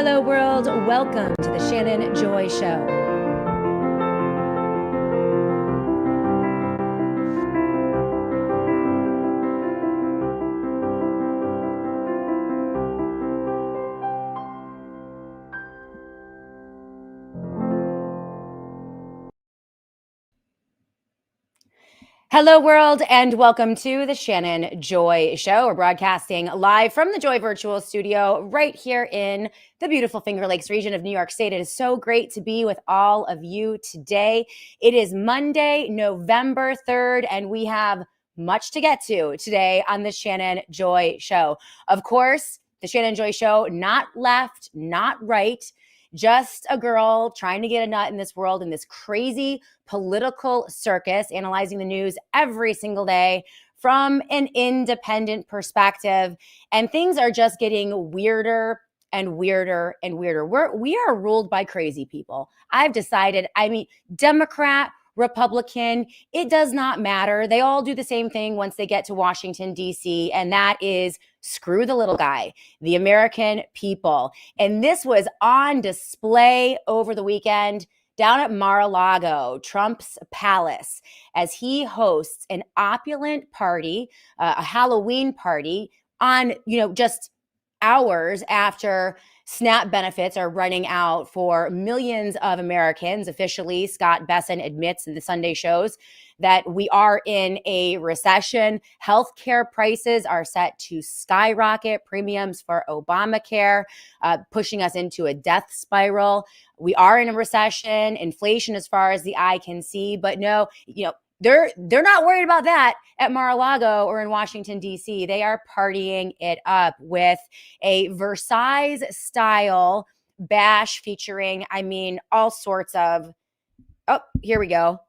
Hello, world. Welcome to the Shannon Joy Show. Hello, world, and welcome to the Shannon Joy Show. We're broadcasting live from the Joy Virtual Studio right here in the beautiful Finger Lakes region of New York State. It is so great to be with all of you today. It is Monday, November 3rd, and we have much to get to today on the Shannon Joy Show. Of course, the Shannon Joy Show, not left, not right, just a girl trying to get a nut in this world, in this crazy political circus, analyzing the news every single day from an independent perspective. And things are just getting weirder and weirder and weirder. We are ruled by crazy people. I've decided, Democrat, Republican, it does not matter. They all do the same thing once they get to Washington, D.C., and that is screw the little guy, the American people. And this was on display over the weekend down at Mar-a-Lago, Trump's palace, as he hosts an opulent party, a Halloween party on, just hours after SNAP benefits are running out for millions of Americans. Officially, Scott Bessant admits in the Sunday shows that we are in a recession. Healthcare prices are set to skyrocket, premiums for Obamacare, pushing us into a death spiral. We are in a recession, inflation as far as the eye can see, but no, they're not worried about that at Mar-a-Lago or in Washington, D.C. They are partying it up with a Versailles-style bash featuring, all sorts of, oh, here we go.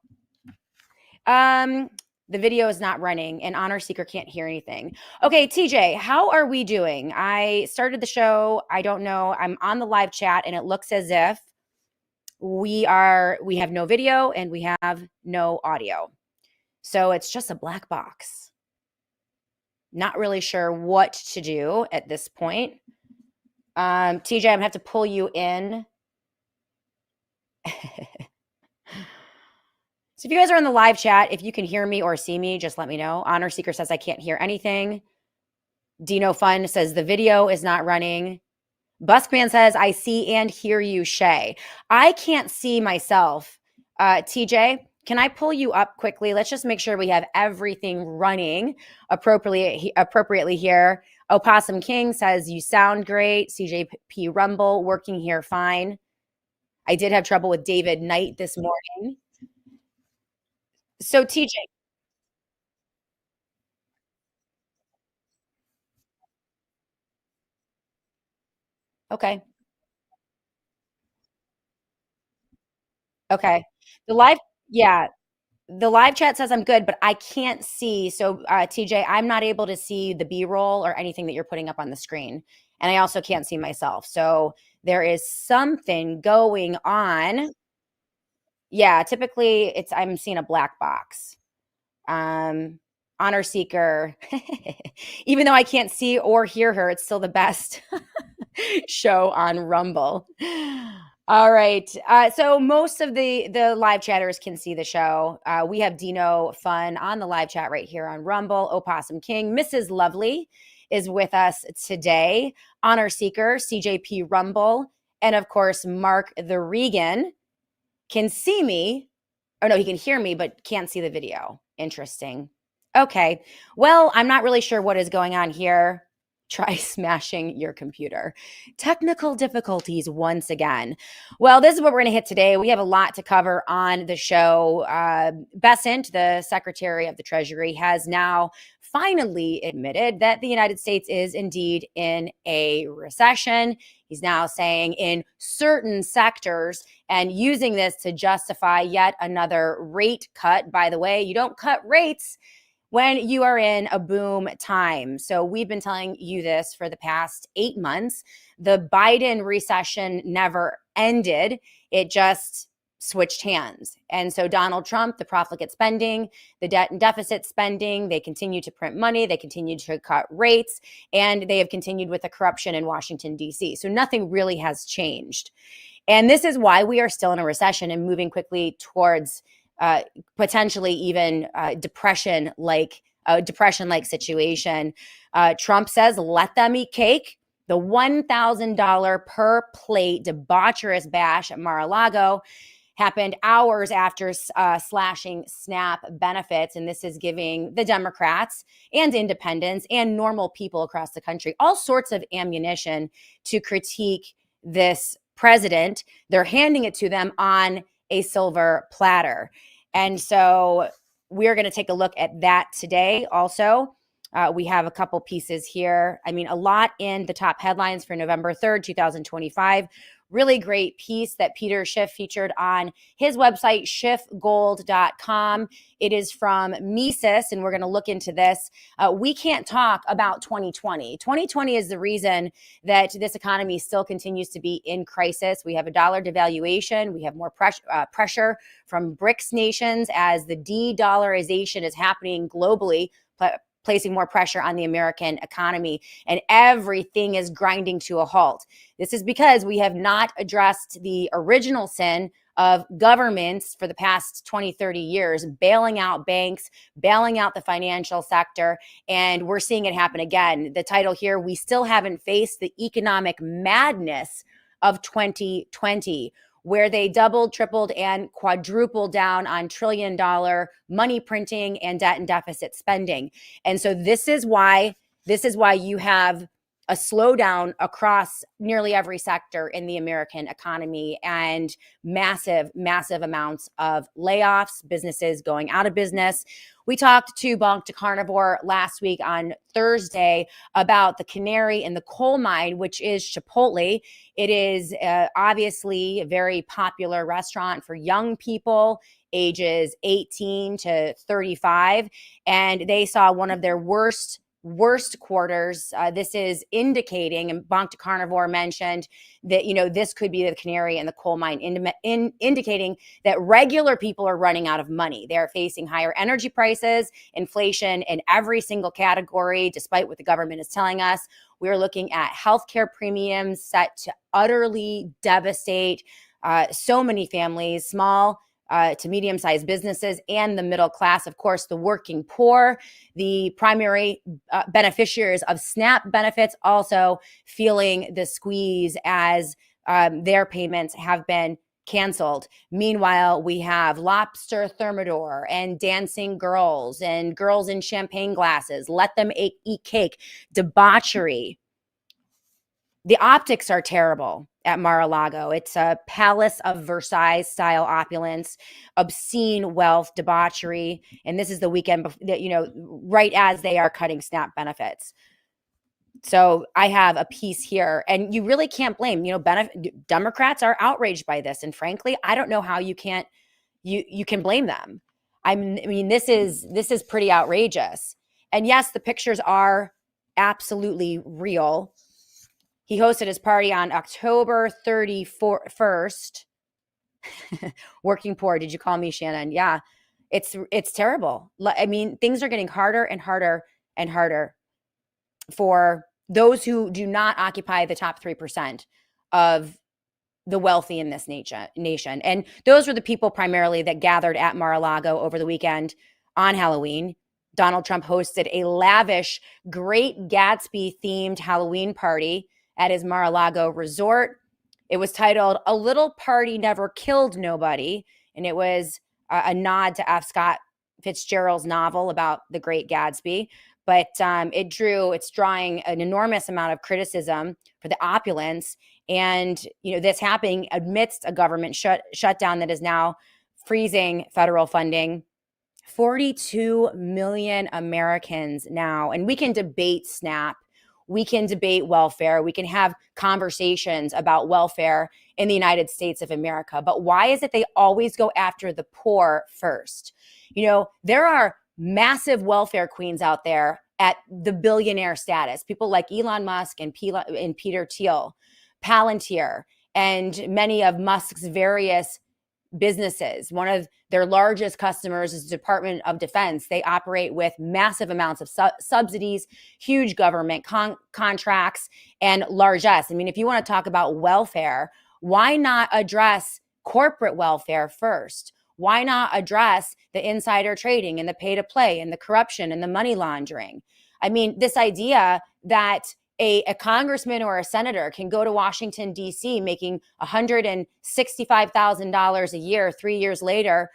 The video is not running and Honor Seeker can't hear anything. Okay, TJ, how are we doing? I started the show. I don't know. I'm on the live chat and it looks as if we have no video and we have no audio. So it's just a black box. Not really sure what to do at this point. TJ, I'm gonna have to pull you in. So if you guys are in the live chat, if you can hear me or see me, just let me know. Honor Seeker says I can't hear anything. Dino Fun says the video is not running. Buskman says I see and hear you, Shay. I can't see myself. TJ, can I pull you up quickly? Let's just make sure we have everything running appropriately here. Opossum King says you sound great. CJP Rumble working here fine. I did have trouble with David Knight this morning. So TJ. Okay. Okay. The live chat says I'm good, but I can't see. So TJ, I'm not able to see the B-roll or anything that you're putting up on the screen. And I also can't see myself. So there is something going on. Yeah, typically I'm seeing a black box. Honor Seeker, even though I can't see or hear her, it's still the best show on Rumble. All right. So most of the live chatters can see the show. We have Dino Fun on the live chat right here on Rumble. Opossum King, Mrs. Lovely is with us today. Honor Seeker, CJP Rumble, and of course, Mark the Regan can see me. Or no, he can hear me, but can't see the video. Interesting. Okay. Well, I'm not really sure what is going on here. Try smashing your computer. Technical difficulties once again. Well, this is what we're going to hit today. We have a lot to cover on the show. Bessant, the Secretary of the Treasury, has now finally admitted that the United States is indeed in a recession. He's now saying in certain sectors and using this to justify yet another rate cut. By the way, you don't cut rates when you are in a boom time. So we've been telling you this for the past 8 months. The Biden recession never ended. It just switched hands. And so Donald Trump, the profligate spending, the debt and deficit spending, they continue to print money, they continue to cut rates, and they have continued with the corruption in Washington, D.C. So nothing really has changed. And this is why we are still in a recession and moving quickly towards potentially even depression-like situation. Trump says, let them eat cake. The $1,000 per plate debaucherous bash at Mar-a-Lago happened hours after slashing SNAP benefits. And this is giving the Democrats and independents and normal people across the country all sorts of ammunition to critique this president. They're handing it to them on a silver platter. And so we're going to take a look at that today also. We have a couple pieces here. I mean, a lot in the top headlines for November 3rd, 2025. Really great piece that Peter Schiff featured on his website, schiffgold.com. It is from Mises, and we're going to look into this. We can't talk about 2020. 2020 is the reason that this economy still continues to be in crisis. We have a dollar devaluation. We have more pressure from BRICS nations as the de-dollarization is happening globally, placing more pressure on the American economy, and everything is grinding to a halt. This is because we have not addressed the original sin of governments for the past 20, 30 years, bailing out banks, bailing out the financial sector, and we're seeing it happen again. The title here, we still haven't faced the economic madness of 2020, where they doubled, tripled, and quadrupled down on trillion-dollar money printing and debt and deficit spending. And so this is why you have a slowdown across nearly every sector in the American economy and massive, massive amounts of layoffs, businesses going out of business. We talked to Bonk to Carnivore last week on Thursday about the canary in the coal mine, which is Chipotle. It is obviously a very popular restaurant for young people, ages 18 to 35, and they saw one of their worst quarters. This is indicating, and Bonk to Carnivore mentioned that, this could be the canary in the coal mine, indicating that regular people are running out of money. They're facing higher energy prices, inflation in every single category, despite what the government is telling us. We're looking at healthcare premiums set to utterly devastate so many families, small to medium-sized businesses, and the middle class. Of course, the working poor, the primary beneficiaries of SNAP benefits, also feeling the squeeze as their payments have been canceled. Meanwhile, we have lobster thermidor and dancing girls and girls in champagne glasses. Let them eat cake. Debauchery. The optics are terrible at Mar-a-Lago. It's a palace of Versailles style opulence, obscene wealth, debauchery. And this is the weekend, right as they are cutting SNAP benefits. So I have a piece here, and you really can't blame, Democrats are outraged by this. And frankly, I don't know how you can blame them. I mean, this is pretty outrageous. And yes, the pictures are absolutely real. He hosted his party on October 31st. Working poor. Did you call me, Shannon? Yeah, it's terrible. I mean, things are getting harder and harder and harder for those who do not occupy the top 3% of the wealthy in this nation. And those were the people primarily that gathered at Mar-a-Lago over the weekend on Halloween. Donald Trump hosted a lavish, Great Gatsby-themed Halloween party at his Mar-a-Lago resort. It was titled "A Little Party Never Killed Nobody," and it was a nod to F. Scott Fitzgerald's novel about the Great Gatsby. But it's drawing an enormous amount of criticism for the opulence, and this happening amidst a government shutdown that is now freezing federal funding. 42 million Americans now, and we can debate SNAP. We can debate welfare. We can have conversations about welfare in the United States of America. But why is it they always go after the poor first? There are massive welfare queens out there at the billionaire status. People like Elon Musk and Peter Thiel, Palantir, and many of Musk's various businesses. One of their largest customers is the Department of Defense. They operate with massive amounts of subsidies, huge government contracts, and largesse. I mean, if you want to talk about welfare, why not address corporate welfare first? Why not address the insider trading and the pay to play and the corruption and the money laundering? I mean, this idea that a congressman or a senator can go to Washington, D.C., making $165,000 a year, 3 years later,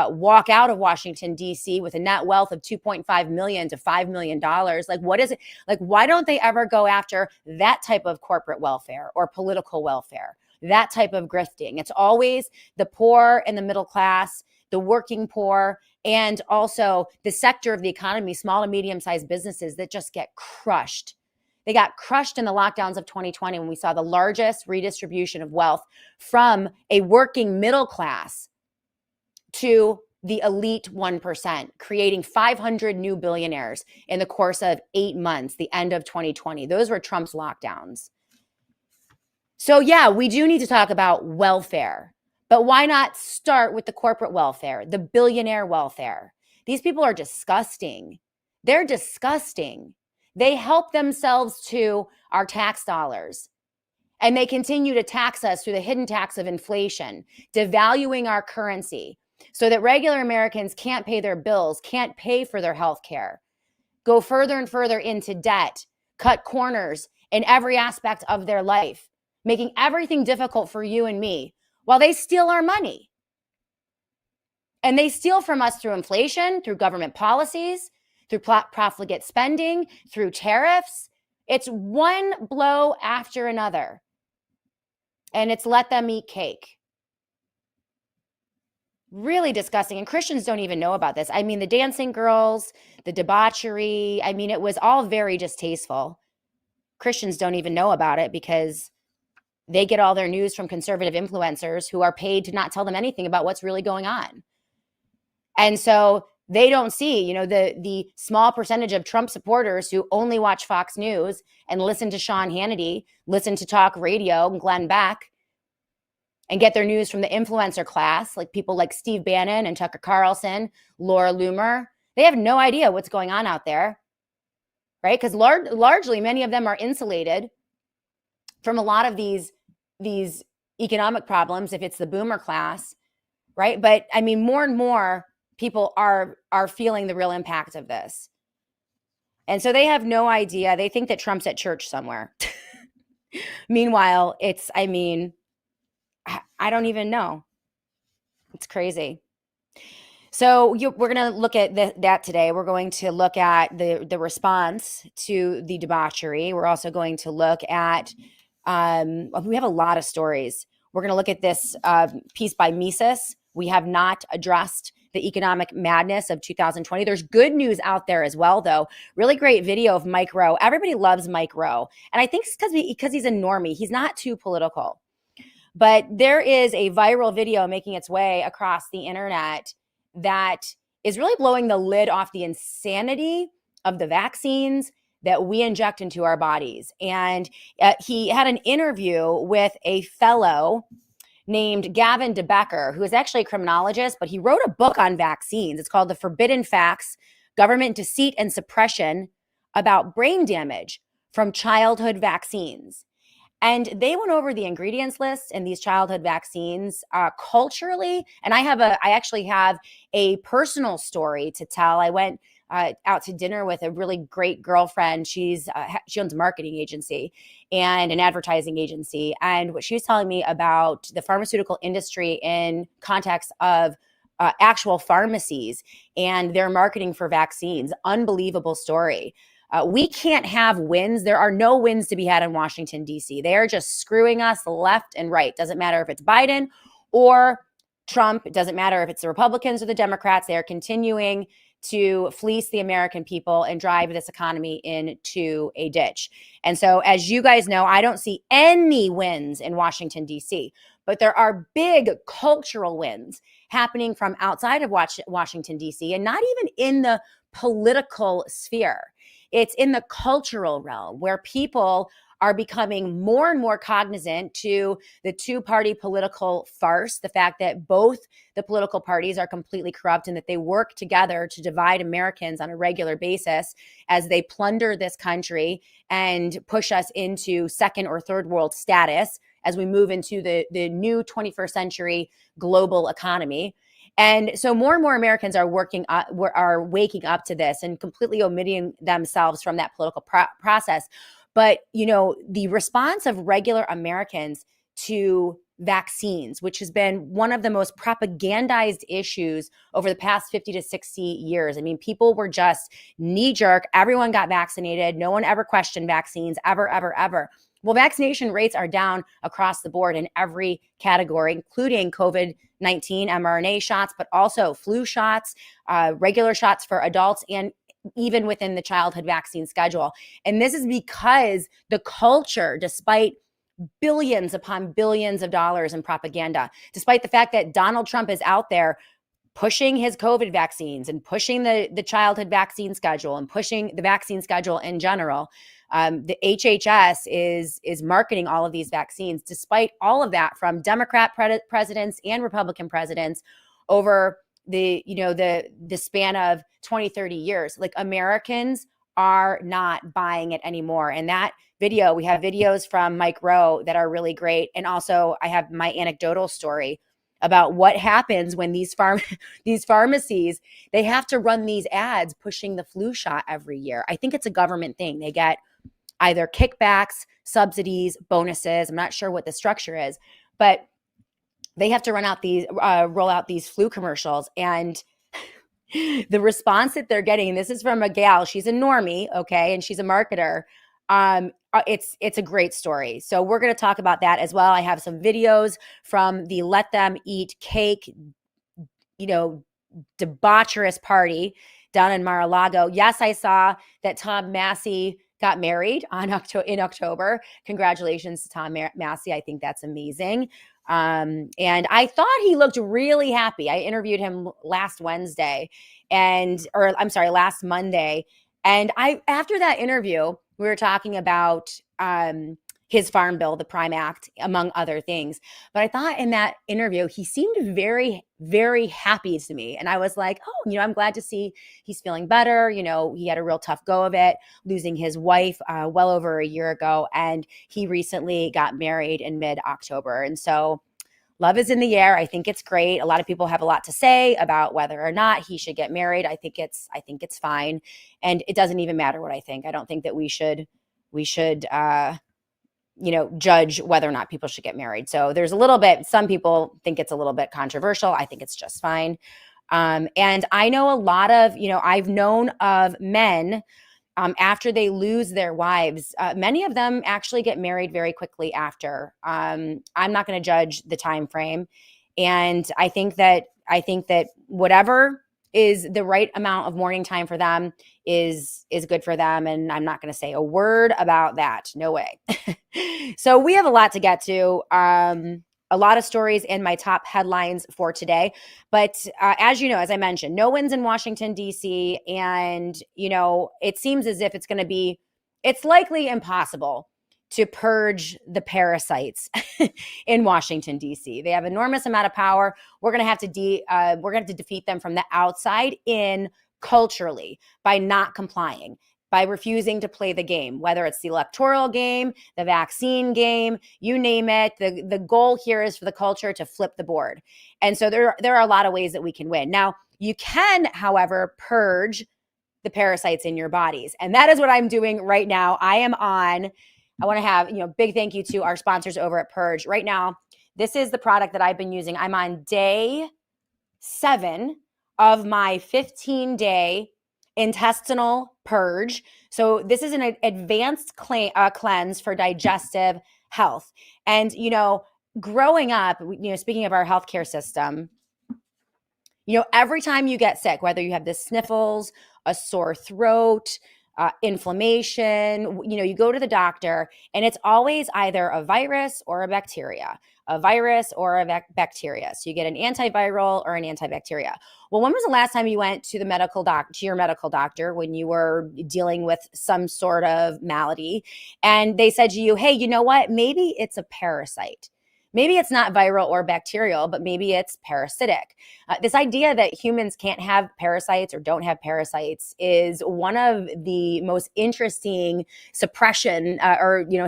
walk out of Washington, D.C. with a net wealth of $2.5 million to $5 million. Like, what is it? Like, why don't they ever go after that type of corporate welfare or political welfare, that type of grifting? It's always the poor and the middle class, the working poor, and also the sector of the economy, small and medium-sized businesses that just get crushed. They got crushed in the lockdowns of 2020 when we saw the largest redistribution of wealth from a working middle class to the elite 1%, creating 500 new billionaires in the course of 8 months, the end of 2020. Those were Trump's lockdowns. So yeah, we do need to talk about welfare, but why not start with the corporate welfare, the billionaire welfare? These people are disgusting. They're disgusting. They help themselves to our tax dollars, and they continue to tax us through the hidden tax of inflation, devaluing our currency so that regular Americans can't pay their bills, can't pay for their health care, go further and further into debt, cut corners in every aspect of their life, making everything difficult for you and me while they steal our money. And they steal from us through inflation, through government policies, through profligate spending, through tariffs. It's one blow after another. And it's let them eat cake. Really disgusting. And Christians don't even know about this. I mean, the dancing girls, the debauchery, I mean, it was all very distasteful. Christians don't even know about it because they get all their news from conservative influencers who are paid to not tell them anything about what's really going on. And so they don't see, the small percentage of Trump supporters who only watch Fox News and listen to Sean Hannity, listen to talk radio and Glenn Beck, and get their news from the influencer class, like people like Steve Bannon and Tucker Carlson, Laura Loomer. They have no idea what's going on out there, right? Because largely, many of them are insulated from a lot of these economic problems if it's the boomer class, right? But I mean, more and more people are feeling the real impact of this. And so they have no idea. They think that Trump's at church somewhere. Meanwhile, I don't even know. It's crazy. So we're going to look at that today. We're going to look at the response to the debauchery. We're also going to look at, we have a lot of stories. We're going to look at this piece by Mises. We have not addressed the economic madness of 2020. There's good news out there as well, though. Really great video of Mike Rowe. Everybody loves Mike Rowe. And I think it's because he's a normie. He's not too political. But there is a viral video making its way across the internet that is really blowing the lid off the insanity of the vaccines that we inject into our bodies. And he had an interview with a fellow named Gavin DeBecker, who is actually a criminologist, but he wrote a book on vaccines. It's called The Forbidden Facts, Government Deceit and Suppression About Brain Damage from Childhood Vaccines. And they went over the ingredients list in these childhood vaccines culturally. And I actually have a personal story to tell. I went out to dinner with a really great girlfriend. She owns a marketing agency and an advertising agency. And what she was telling me about the pharmaceutical industry in context of actual pharmacies and their marketing for vaccines. Unbelievable story. We can't have wins. There are no wins to be had in Washington, D.C. They are just screwing us left and right. Doesn't matter if it's Biden or Trump. It doesn't matter if it's the Republicans or the Democrats. They are continuing to fleece the American people and drive this economy into a ditch. And so, as you guys know, I don't see any wins in Washington, D.C., but there are big cultural wins happening from outside of Washington, D.C., and not even in the political sphere. It's in the cultural realm where people are becoming more and more cognizant to the two-party political farce, the fact that both the political parties are completely corrupt and that they work together to divide Americans on a regular basis as they plunder this country and push us into second or third world status as we move into the new 21st century global economy. And so more and more Americans are waking up to this and completely omitting themselves from that political process. But, the response of regular Americans to vaccines, which has been one of the most propagandized issues over the past 50 to 60 years. I mean, people were just knee jerk. Everyone got vaccinated. No one ever questioned vaccines, ever, ever, ever. Well, vaccination rates are down across the board in every category, including COVID-19 mRNA shots, but also flu shots, regular shots for adults, and even within the childhood vaccine schedule. And this is because the culture, despite billions upon billions of dollars in propaganda, despite the fact that Donald Trump is out there pushing his COVID vaccines and pushing the childhood vaccine schedule and pushing the vaccine schedule in general, the HHS is marketing all of these vaccines, despite all of that, from Democrat presidents and Republican presidents over the span of 20, 30 years. Like, Americans are not buying it anymore. And that video, we have videos from Mike Rowe that are really great. And also I have my anecdotal story about what happens when these pharmacies, they have to run these ads pushing the flu shot every year. I think it's a government thing. They get either kickbacks, subsidies, bonuses. I'm not sure what the structure is, but they have to roll out these flu commercials. And the response that they're getting, and this is from a gal, she's a normie, okay, and she's a marketer. It's a great story. So we're going to talk about that as well. I have some videos from the Let Them Eat Cake, debaucherous party down in Mar-a-Lago. Yes, I saw that Tom Massey got married in October. Congratulations to Tom Massey. I think that's amazing. And I thought he looked really happy. I interviewed him last Monday. And after that interview, we were talking about his farm bill, the Prime Act, among other things. But I thought in that interview, he seemed very, very happy to me. And I was like, oh, I'm glad to see he's feeling better. He had a real tough go of it, losing his wife well over a year ago. And he recently got married in mid-October. And so love is in the air. I think it's great. A lot of people have a lot to say about whether or not he should get married. I think it's fine. And it doesn't even matter what I think. I don't think that we should judge whether or not people should get married. So there's some people think it's a little bit controversial. I think it's just fine. And I know a lot of, I've known of men after they lose their wives, many of them actually get married very quickly after. I'm not going to judge the time frame. And I think that whatever is the right amount of mourning time for them is good for them. And I'm not going to say a word about that. No way. So we have a lot to get to. A lot of stories in my top headlines for today. But as I mentioned, no one's in Washington, D.C. And, it seems as if it's likely impossible to purge the parasites in Washington, D.C. They have enormous amount of power. We're going to have to defeat them from the outside in, culturally, by not complying, by refusing to play the game, whether it's the electoral game, the vaccine game, you name it. The goal here is for the culture to flip the board. And so there are a lot of ways that we can win. Now, you can, however, purge the parasites in your bodies. And that is what I'm doing right now. I want to have, big thank you to our sponsors over at Purge. Right now, this is the product that I've been using. I'm on day 7 of my 15-day intestinal purge. So this is an advanced cleanse for digestive health. And, growing up, speaking of our healthcare system, every time you get sick, whether you have the sniffles, a sore throat, inflammation. You go to the doctor and it's always either a virus or a bacteria, a virus or a bacteria. So you get an antiviral or an antibacteria. Well, when was the last time you went to your medical doctor when you were dealing with some sort of malady and they said to you, hey, you know what? Maybe it's a parasite. Maybe it's not viral or bacterial, but maybe it's parasitic. This idea that humans can't have parasites or don't have parasites is one of the most interesting suppression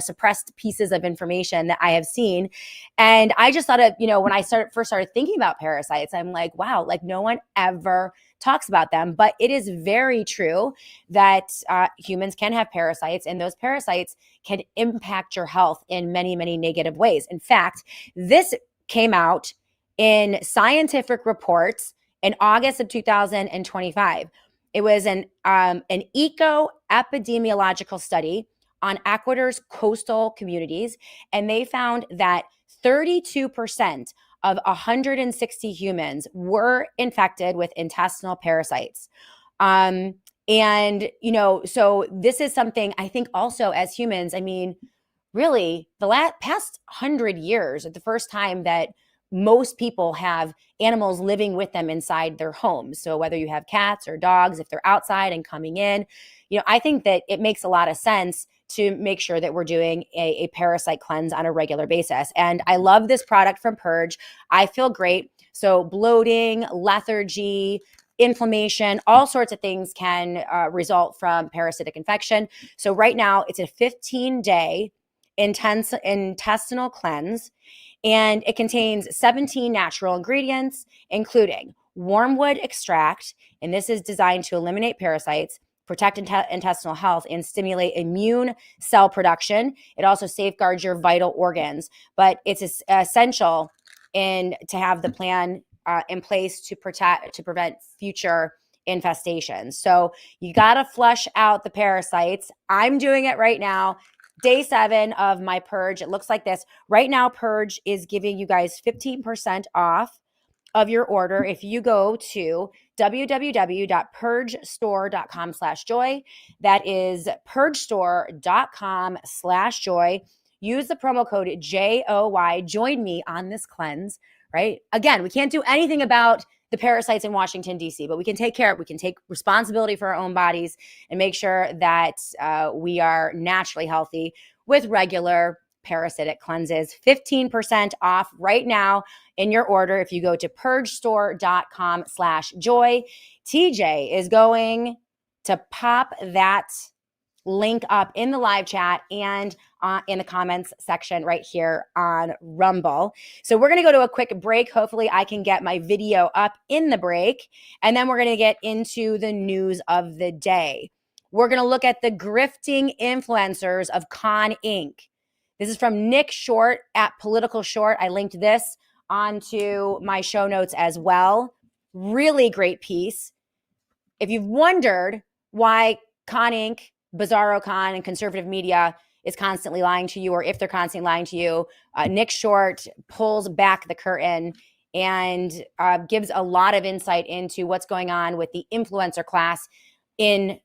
suppressed pieces of information that I have seen. And I just thought of, when I first started thinking about parasites, I'm like, wow, like no one ever talks about them. But it is very true that humans can have parasites, and those parasites can impact your health in many, many negative ways. In fact, this came out in scientific reports in August of 2025. It was an eco-epidemiological study on Ecuador's coastal communities, and they found that 32% of 160 humans were infected with intestinal parasites. So this is something I think also as humans, really the past 100 years are the first time that most people have animals living with them inside their homes. So whether you have cats or dogs, if they're outside and coming in, I think that it makes a lot of sense to make sure that we're doing a parasite cleanse on a regular basis. And I love this product from Purge. I feel great. So bloating, lethargy, inflammation, all sorts of things can result from parasitic infection. So right now it's a 15-day intense intestinal cleanse, and it contains 17 natural ingredients, including wormwood extract, and this is designed to eliminate parasites, protect intestinal health, and stimulate immune cell production. It also safeguards your vital organs, but it's essential to have the plan in place to prevent future infestations. So you got to flush out the parasites. I'm doing it right now. Day 7 of my Purge. It looks like this. Right now, Purge is giving you guys 15% off of your order if you go to www.purgestore.com/joy. That is purgestore.com/joy. Use the promo code JOY. Join me on this cleanse, right? Again, we can't do anything about the parasites in Washington, D.C., but we can take responsibility for our own bodies and make sure that we are naturally healthy with regular parasitic cleanses. 15% off right now in your order if you go to purgestore.com/joy. TJ is going to pop that link up in the live chat and in the comments section right here on Rumble. So we're going to go to a quick break. Hopefully I can get my video up in the break, and then we're going to get into the news of the day. We're going to look at the grifting influencers of Con Inc. This is from Nick Short at Political Short. I linked this onto my show notes as well. Really great piece. If you've wondered why Con Inc., Bizarro Con, and conservative media is constantly lying to you, or if they're constantly lying to you, Nick Short pulls back the curtain and gives a lot of insight into what's going on with the influencer class in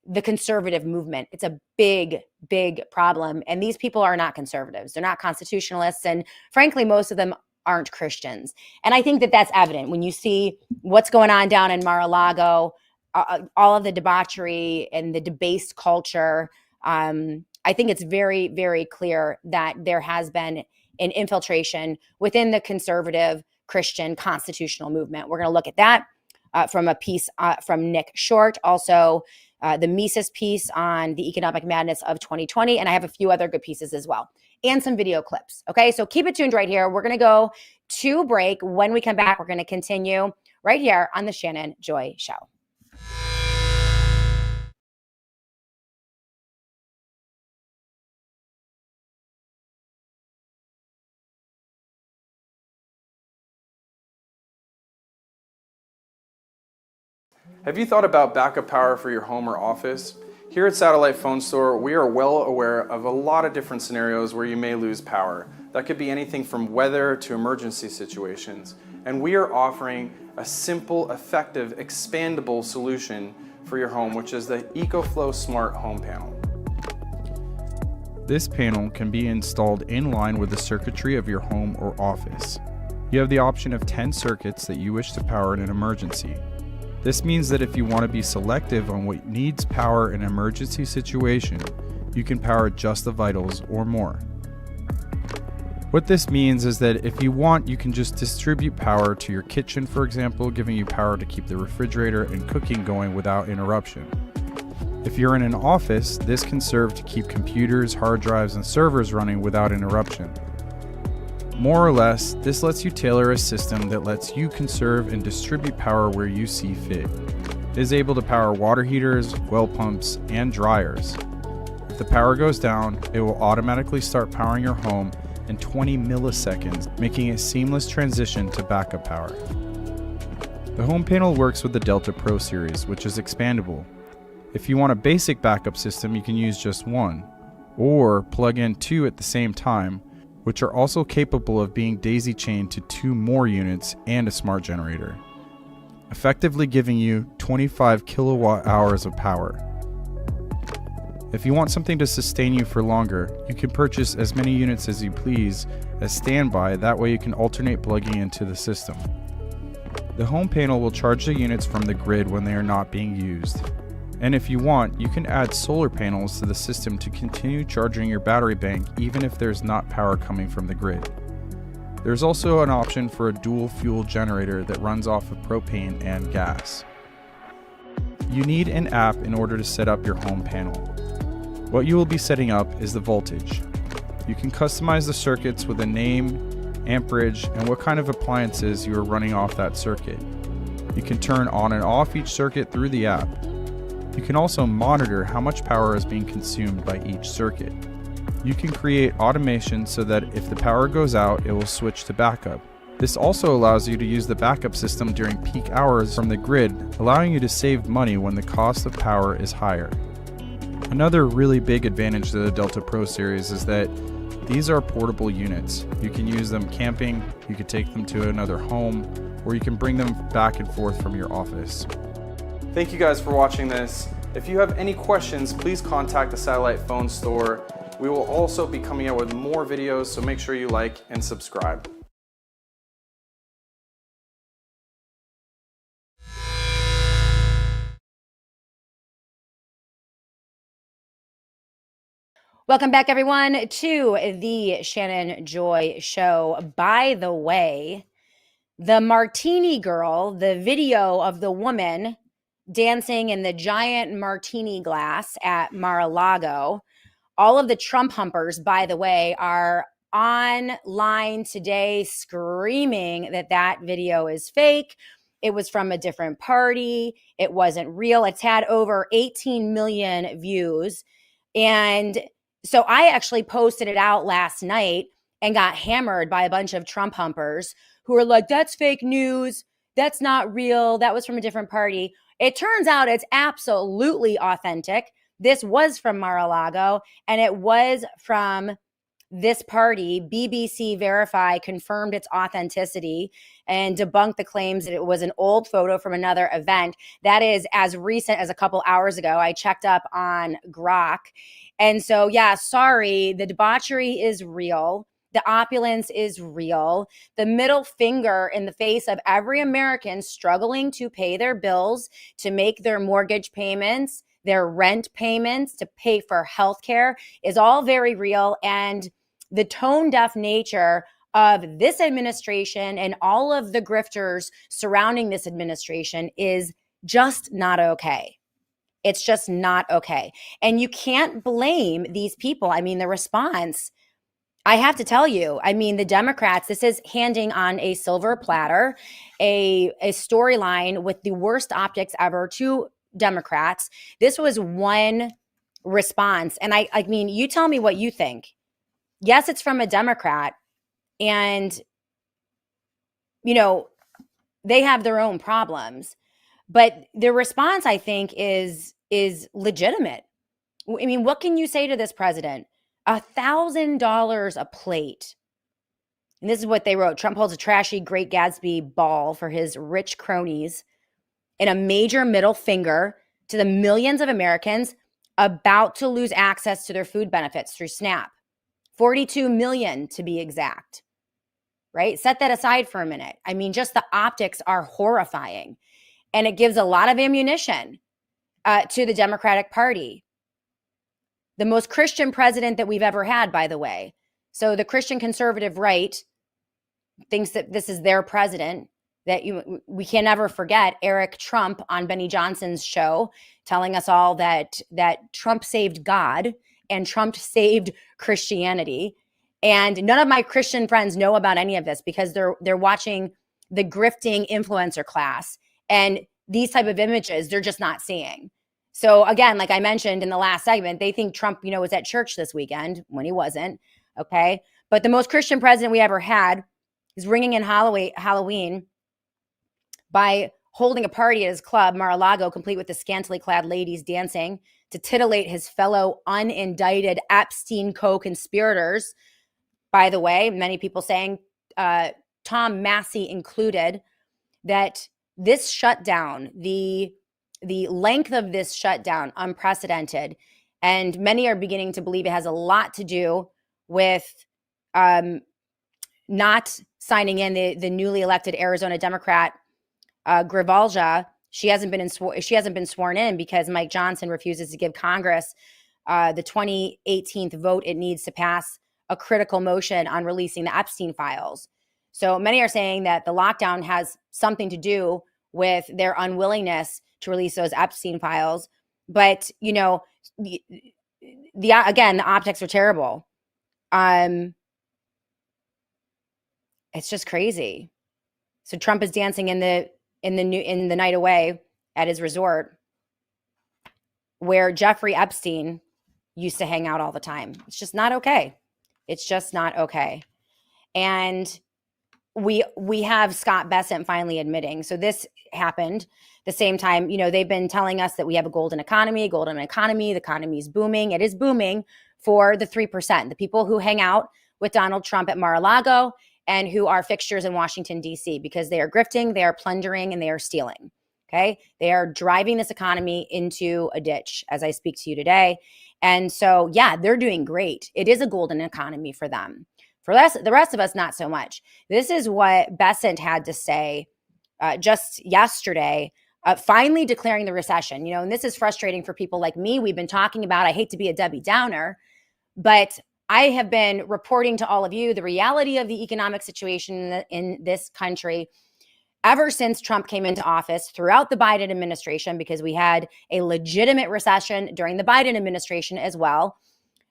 the conservative movement. It's a big, big problem. And these people are not conservatives. They're not constitutionalists. And frankly, most of them aren't Christians. And I think that that's evident when you see what's going on down in Mar-a-Lago, all of the debauchery and the debased culture. I think it's very, very clear that there has been an infiltration within the conservative Christian constitutional movement. We're going to look at that from a piece from Nick Short. Also, the Mises piece on the economic madness of 2020. And I have a few other good pieces as well, and some video clips. Okay, so keep it tuned right here. We're going to go to break. When we come back, we're going to continue right here on the Shannon Joy Show. Have you thought about backup power for your home or office? Here at Satellite Phone Store, we are well aware of a lot of different scenarios where you may lose power. That could be anything from weather to emergency situations. And we are offering a simple, effective, expandable solution for your home, which is the EcoFlow Smart Home Panel. This panel can be installed in line with the circuitry of your home or office. You have the option of 10 circuits that you wish to power in an emergency. This means that if you want to be selective on what needs power in an emergency situation, you can power just the vitals or more. What this means is that if you want, you can just distribute power to your kitchen, for example, giving you power to keep the refrigerator and cooking going without interruption. If you're in an office, this can serve to keep computers, hard drives, and servers running without interruption. More or less, this lets you tailor a system that lets you conserve and distribute power where you see fit. It is able to power water heaters, well pumps, and dryers. If the power goes down, it will automatically start powering your home in 20 milliseconds, making a seamless transition to backup power. The home panel works with the Delta Pro series, which is expandable. If you want a basic backup system, you can use just one, or plug in two at the same time, which are also capable of being daisy-chained to 2 more units and a smart generator, effectively giving you 25 kilowatt hours of power. If you want something to sustain you for longer, you can purchase as many units as you please as standby, that way you can alternate plugging into the system. The home panel will charge the units from the grid when they are not being used. And if you want, you can add solar panels to the system to continue charging your battery bank even if there's not power coming from the grid. There's also an option for a dual fuel generator that runs off of propane and gas. You need an app in order to set up your home panel. What you will be setting up is the voltage. You can customize the circuits with a name, amperage, and what kind of appliances you are running off that circuit. You can turn on and off each circuit through the app. You can also monitor how much power is being consumed by each circuit. You can create automation so that if the power goes out, it will switch to backup. This also allows you to use the backup system during peak hours from the grid, allowing you to save money when the cost of power is higher. Another really big advantage to the Delta Pro series is that these are portable units. You can use them camping, you can take them to another home, or you can bring them back and forth from your office. Thank you guys for watching this. If you have any questions, please contact the Satellite Phone Store. We will also be coming out with more videos, so make sure you like and subscribe. Welcome back, everyone, to the Shannon Joy Show. By the way, the Martini Girl, the video of the woman dancing in the giant martini glass at Mar-a-Lago, all of the Trump humpers, by the way, are online today screaming that that video is fake. It was from a different party. It wasn't real. It's had over 18 million views. And so I actually posted it out last night and got hammered by a bunch of Trump humpers who were like, that's fake news. That's not real. That was from a different party. It turns out it's absolutely authentic. This was from Mar-a-Lago, and it was from this party. BBC Verify confirmed its authenticity and debunked the claims that it was an old photo from another event. That is as recent as a couple hours ago. I checked up on Grok. And so, yeah, sorry, the debauchery is real. The opulence is real. The middle finger in the face of every American struggling to pay their bills, to make their mortgage payments, their rent payments, to pay for healthcare is all very real. And the tone deaf nature of this administration and all of the grifters surrounding this administration is just not okay. It's just not okay. And you can't blame these people. I mean, the response, I have to tell you, I mean, the Democrats, this is handing on a silver platter, a storyline with the worst optics ever to Democrats. This was one response. And I mean, you tell me what you think. Yes, it's from a Democrat, and, you know, they have their own problems, but the response, I think, is legitimate. I mean, what can you say to this president? $1,000 a plate. And this is what they wrote. Trump holds a trashy Great Gatsby ball for his rich cronies and a major middle finger to the millions of Americans about to lose access to their food benefits through SNAP. 42 million to be exact, right? Set that aside for a minute. I mean, just the optics are horrifying. And it gives a lot of ammunition to the Democratic Party. The most Christian president that we've ever had, by the way. So the Christian conservative right thinks that this is their president. We can never forget Eric Trump on Benny Johnson's show telling us all that Trump saved God and Trump saved Christianity. And none of my Christian friends know about any of this because they're watching the grifting influencer class, and these type of images they're just not seeing. So again, like I mentioned in the last segment, they think Trump, was at church this weekend when he wasn't. Okay. But the most Christian president we ever had is ringing in Halloween by holding a party at his club, Mar-a-Lago, complete with the scantily clad ladies dancing to titillate his fellow unindicted Epstein co-conspirators. By the way, many people saying, Tom Massey included, that this shutdown, the length of this shutdown, unprecedented, and many are beginning to believe it has a lot to do with not signing in the newly elected Arizona Democrat Grijalva. She hasn't been sworn in because Mike Johnson refuses to give Congress the 2018 vote it needs to pass a critical motion on releasing the Epstein files. So many are saying that the lockdown has something to do with their unwillingness to release those Epstein files. But, the optics are terrible. It's just crazy. So Trump is dancing in the night away at his resort where Jeffrey Epstein used to hang out all the time. It's just not okay. It's just not okay. And we have Scott Bessant finally admitting. So this happened the same time, they've been telling us that we have a golden economy, the economy is booming. It is booming for the 3%, the people who hang out with Donald Trump at Mar-a-Lago and who are fixtures in Washington, D.C., because they are grifting, they are plundering, and they are stealing. Okay. They are driving this economy into a ditch as I speak to you today. And so, yeah, they're doing great. It is a golden economy for them. For the rest of us, not so much. This is what Bessant had to say just yesterday, finally declaring the recession. And this is frustrating for people like me. We've been talking about, I hate to be a Debbie Downer, but I have been reporting to all of you the reality of the economic situation in this country ever since Trump came into office, throughout the Biden administration, because we had a legitimate recession during the Biden administration as well.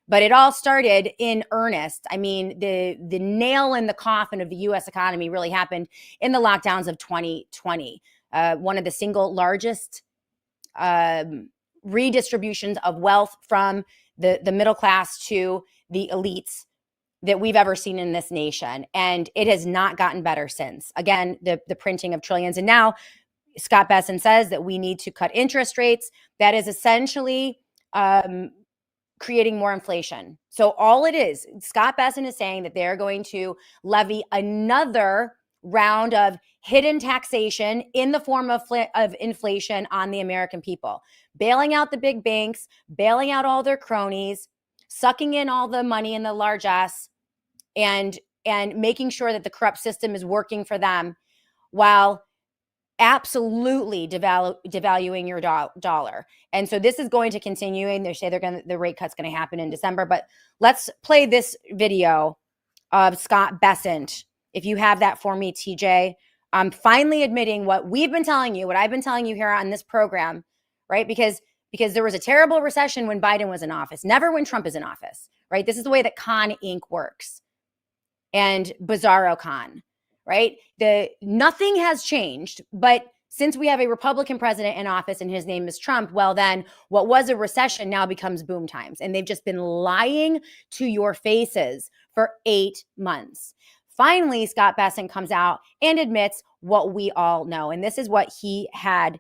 But it all started in earnest. I mean, the nail in the coffin of the U.S. economy really happened in the lockdowns of 2020. One of the single largest redistributions of wealth from the middle class to the elites that we've ever seen in this nation. And it has not gotten better since. Again, the printing of trillions. And now Scott Bessant says that we need to cut interest rates. That is essentially creating more inflation. So all it is, Scott Bessant is saying that they're going to levy another round of hidden taxation in the form of inflation on the American people, bailing out the big banks, bailing out all their cronies, sucking in all the money in the largesse, and making sure that the corrupt system is working for them while absolutely devaluing your dollar. And so this is going to continue, and they say the rate cut's going to happen in December. But let's play this video of Scott Bessant. If you have that for me, TJ, finally admitting what we've been telling you, what I've been telling you here on this program, right? Because there was a terrible recession when Biden was in office, never when Trump is in office, right? This is the way that Con Inc. works, and Bizarro Con, right? Nothing has changed, but since we have a Republican president in office and his name is Trump, well, then what was a recession now becomes boom times. And they've just been lying to your faces for 8 months. Finally, Scott Bessant comes out and admits what we all know. And this is what he had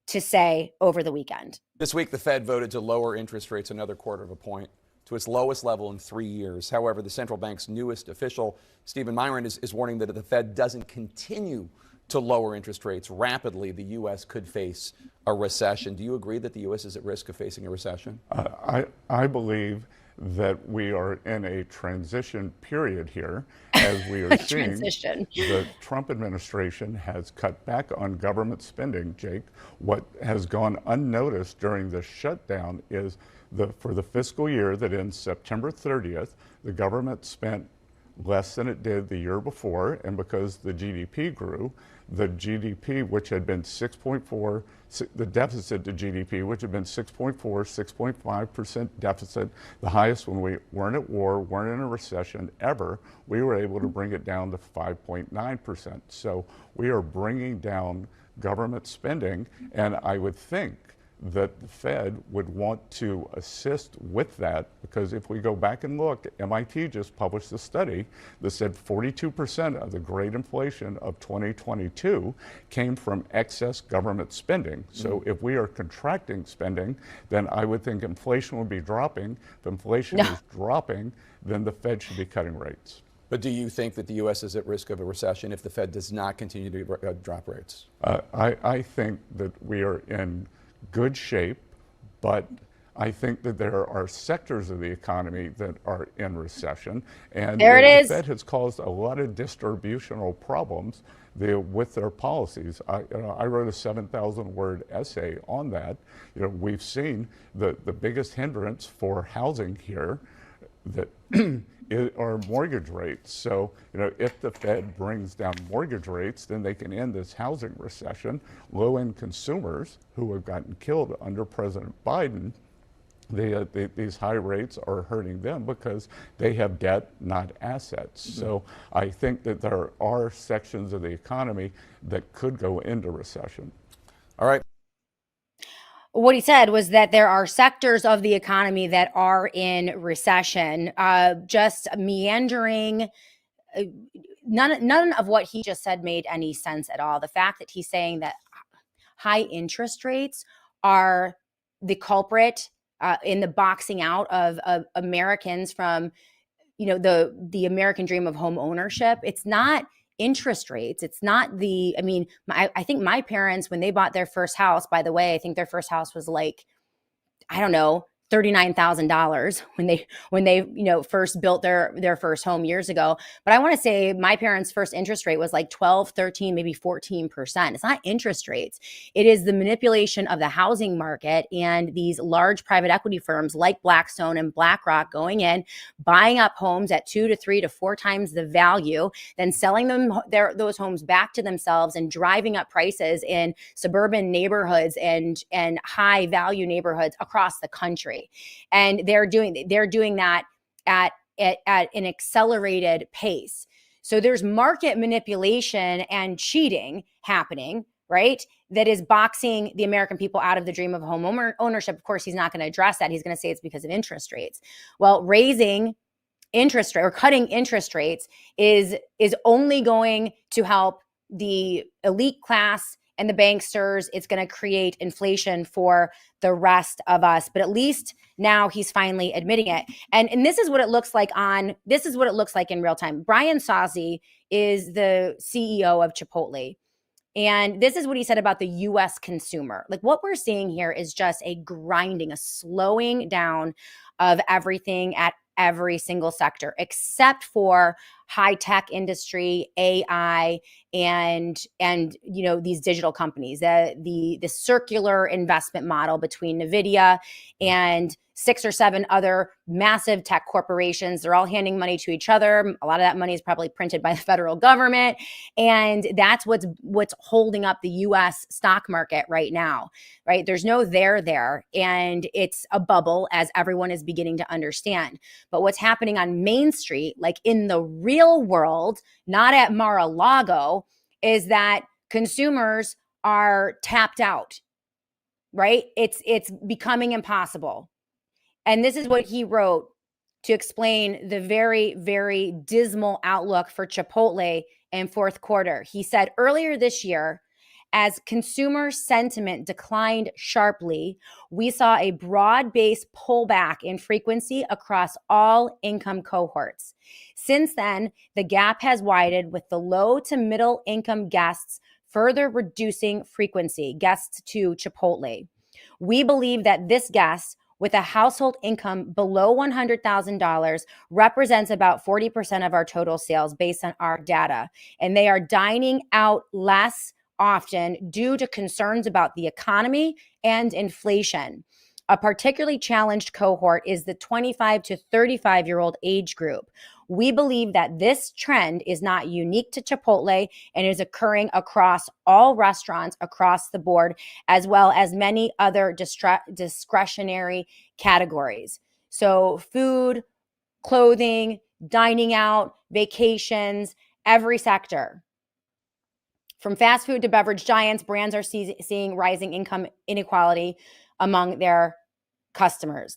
to say over the weekend. This week, the Fed voted to lower interest rates another quarter of a point to its lowest level in 3 years. However, the central bank's newest official, Stephen Myron, is warning that if the Fed doesn't continue to lower interest rates rapidly, the U.S. could face a recession. Do you agree that the U.S. is at risk of facing a recession? I believe that we are in a transition period here, as we are seeing Transition. the Trump administration has cut back on government spending, Jake. What has gone unnoticed during the shutdown is for the fiscal year that ends September 30th, the government spent less than it did the year before, and because the GDP grew, the GDP, which had been 6.4, the deficit to GDP, which had been 6.4, 6.5% deficit, the highest when we weren't at war, weren't in a recession ever, we were able to bring it down to 5.9%. So we are bringing down government spending, and I would think that the Fed would want to assist with that, because if we go back and look, MIT just published a study that said 42% of the great inflation of 2022 came from excess government spending. So if we are contracting spending, then I would think inflation would be dropping. If inflation is dropping, then the Fed should be cutting rates. But do you think that the U.S. is at risk of a recession if the Fed does not continue to drop rates? I think that we are in good shape, but I think that there are sectors of the economy that are in recession, and the Fed has caused a lot of distributional problems with their policies. I wrote a 7,000-word essay on that. We've seen the biggest hindrance for housing here that are mortgage rates. So, if the Fed brings down mortgage rates, then they can end this housing recession. Low-end consumers who have gotten killed under President Biden, these high rates are hurting them because they have debt, not assets. So I think that there are sections of the economy that could go into recession. All right. What he said was that there are sectors of the economy that are in recession, just meandering. None of what he just said made any sense at all. The fact that he's saying that high interest rates are the culprit in the boxing out of Americans from, the American dream of home ownership. It's not interest rates. It's not I think my parents, when they bought their first house, by the way, I think their first house was like, I don't know, $39,000 when they first built their first home years ago. But I want to say my parents' first interest rate was like 12, 13, maybe 14%. It's not interest rates. It is the manipulation of the housing market and these large private equity firms like Blackstone and BlackRock going in, buying up homes at 2 to 3 to 4 times the value, then selling those homes back to themselves and driving up prices in suburban neighborhoods and high value neighborhoods across the country. And they're doing that at an accelerated pace. So there's market manipulation and cheating happening, right? That is boxing the American people out of the dream of home ownership. Of course, he's not going to address that. He's going to say it's because of interest rates. Well, raising interest rate or cutting interest rates is only going to help the elite class and the banksters. It's going to create inflation for the rest of us. But at least now he's finally admitting it. And this is what it looks like in real time. Brian Sozzi is the CEO of Chipotle. And this is what he said about the US consumer. Like, what we're seeing here is just a grinding, a slowing down of everything at every single sector, except for high tech industry, AI, and these digital companies. The circular investment model between NVIDIA and 6 or 7 other massive tech corporations. They're all handing money to each other. A lot of that money is probably printed by the federal government. And that's what's holding up the US stock market right now, right? There's no there. And it's a bubble, as everyone is beginning to understand. But what's happening on Main Street, like in the real world, not at Mar-a-Lago, is that consumers are tapped out, right? It's becoming impossible. And this is what he wrote to explain the very, very dismal outlook for Chipotle in fourth quarter. He said earlier this year, as consumer sentiment declined sharply, we saw a broad-based pullback in frequency across all income cohorts. Since then, the gap has widened, with the low to middle income guests further reducing frequency guests to Chipotle. We believe that this guest with a household income below $100,000 represents about 40% of our total sales based on our data. And they are dining out less often due to concerns about the economy and inflation. A particularly challenged cohort is the 25 to 35-year-old age group. We believe that this trend is not unique to Chipotle and is occurring across all restaurants across the board, as well as many other discretionary categories. So food, clothing, dining out, vacations, every sector. From fast food to beverage giants, brands are seeing rising income inequality among their customers.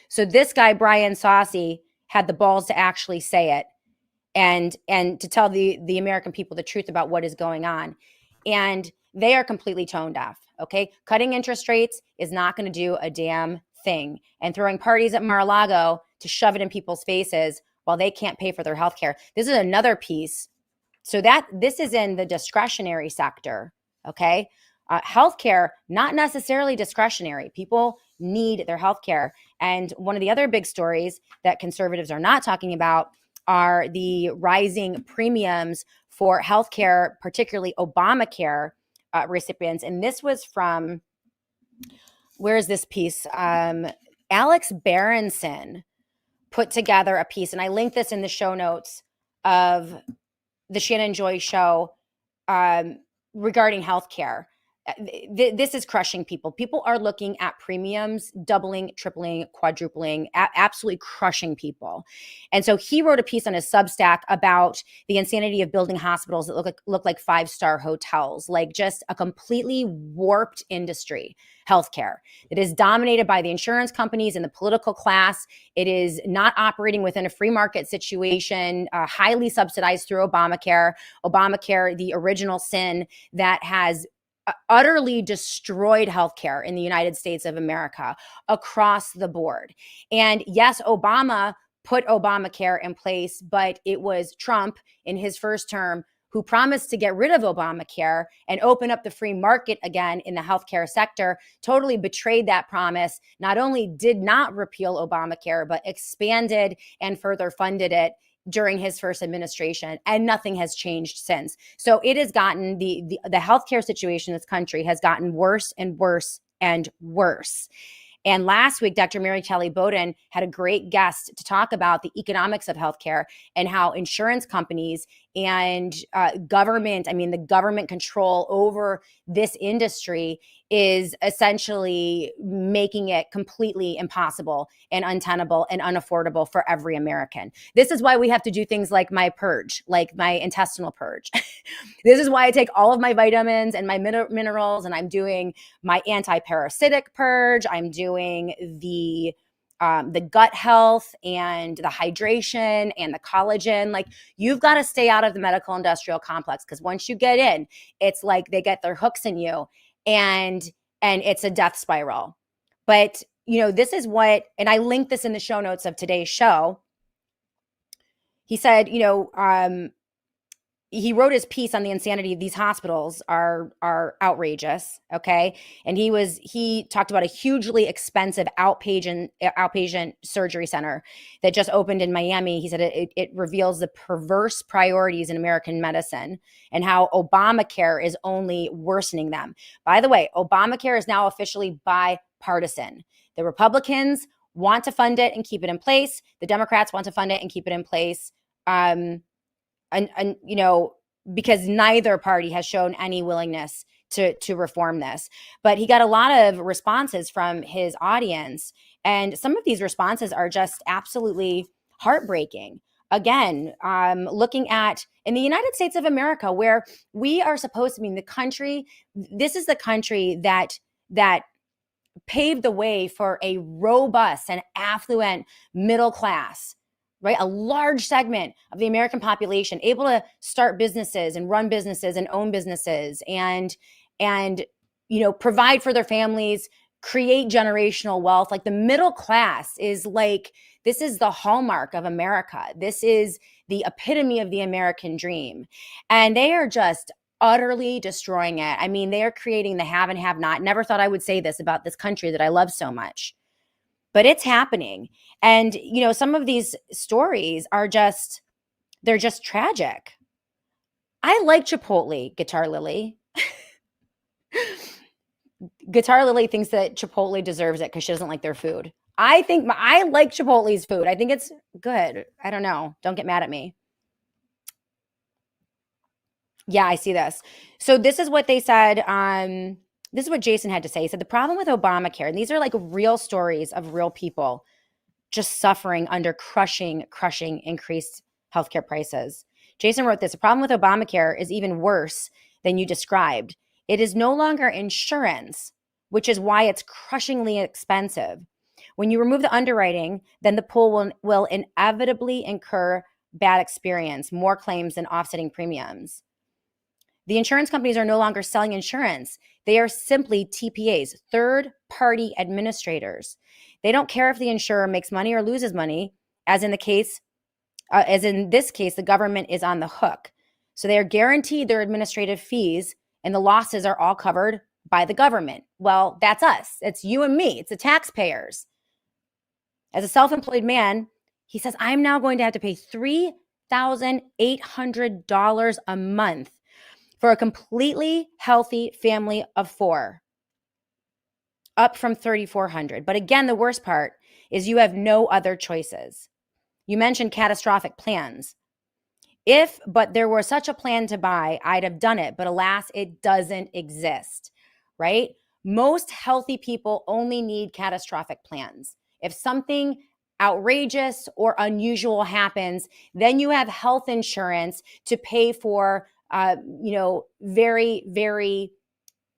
So this guy, Brian Saucy, had the balls to actually say it and to tell the American people the truth about what is going on. And they are completely tone deaf, okay? Cutting interest rates is not going to do a damn thing. And throwing parties at Mar-a-Lago to shove it in people's faces while they can't pay for their health care. This is another piece. So that this is in the discretionary sector, okay? Healthcare, not necessarily discretionary. People need their healthcare. And one of the other big stories that conservatives are not talking about are the rising premiums for healthcare, particularly Obamacare recipients. And this was from, where is this piece? Alex Berenson put together a piece, and I linked this in the show notes of the Shannon Joy Show regarding healthcare. This is crushing people. People are looking at premiums doubling, tripling, quadrupling, absolutely crushing people. And so he wrote a piece on his Substack about the insanity of building hospitals that look like five-star hotels, like just a completely warped industry, healthcare. It is dominated by the insurance companies and the political class. It is not operating within a free market situation, highly subsidized through Obamacare. Obamacare, the original sin that has utterly destroyed healthcare in the United States of America across the board. And yes, Obama put Obamacare in place, but it was Trump in his first term who promised to get rid of Obamacare and open up the free market again in the healthcare sector, totally betrayed that promise, not only did not repeal Obamacare, but expanded and further funded it during his first administration, and nothing has changed since. So it has gotten, the healthcare situation in this country has gotten worse and worse and worse. And last week, Dr. Mary Kelly Bowden had a great guest to talk about the economics of healthcare and how insurance companies and the government control over this industry is essentially making it completely impossible and untenable and unaffordable for every American. This is why we have to do things like my purge, like my intestinal purge. This is why I take all of my vitamins and my minerals, and I'm doing my anti-parasitic purge. I'm doing the gut health and the hydration and the collagen. Like, you've got to stay out of the medical industrial complex, because once you get in, it's like they get their hooks in you, and it's a death spiral. But this is what, and I linked this in the show notes of today's show. He said, he wrote his piece on the insanity of these hospitals are outrageous, okay? And he talked about a hugely expensive outpatient surgery center that just opened in Miami. He said it reveals the perverse priorities in American medicine and how Obamacare is only worsening them. By the way, Obamacare is now officially bipartisan. The Republicans want to fund it and keep it in place. The Democrats want to fund it and keep it in place. Because neither party has shown any willingness to reform this. But he got a lot of responses from his audience, and some of these responses are just absolutely heartbreaking. Again, looking at in the United States of America, where we are supposed to be in the country, this is the country that paved the way for a robust and affluent middle class, right? A large segment of the American population able to start businesses and run businesses and own businesses and provide for their families, create generational wealth. Like the middle class is like, this is the hallmark of America. This is the epitome of the American dream. And they are just utterly destroying it. I mean, they are creating the have and have not. Never thought I would say this about this country that I love so much, but it's happening. And, some of these stories are they're just tragic. I like Chipotle, Guitar Lily. Guitar Lily thinks that Chipotle deserves it because she doesn't like their food. I like Chipotle's food. I think it's good. I don't know. Don't get mad at me. Yeah, I see this. So this is what they said. This is what Jason had to say. He said the problem with Obamacare, and these are like real stories of real people just suffering under crushing increased healthcare prices. Jason wrote this: the problem with Obamacare is even worse than you described. It is no longer insurance, which is why it's crushingly expensive. When you remove the underwriting, then the pool will inevitably incur bad experience, more claims than offsetting premiums. The insurance companies are no longer selling insurance. They are simply TPAs, third-party administrators. They don't care if the insurer makes money or loses money, as in this case, the government is on the hook. So they are guaranteed their administrative fees, and the losses are all covered by the government. Well, that's us. It's you and me. It's the taxpayers. As a self-employed man, he says, I'm now going to have to pay $3,800 a month for a completely healthy family of 4, up from $3,400. But again, the worst part is you have no other choices. You mentioned catastrophic plans. But there were such a plan to buy, I'd have done it. But alas, it doesn't exist, right? Most healthy people only need catastrophic plans. If something outrageous or unusual happens, then you have health insurance to pay for, very, very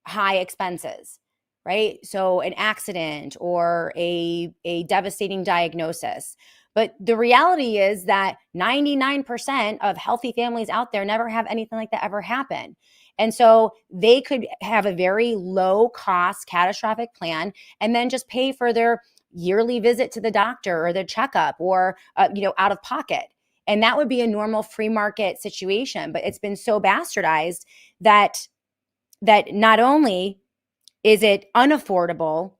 high expenses, right? So an accident or a devastating diagnosis. But the reality is that 99% of healthy families out there never have anything like that ever happen. And so they could have a very low cost catastrophic plan and then just pay for their yearly visit to the doctor or their checkup or, out of pocket. And that would be a normal free market situation. But it's been so bastardized that not only is it unaffordable,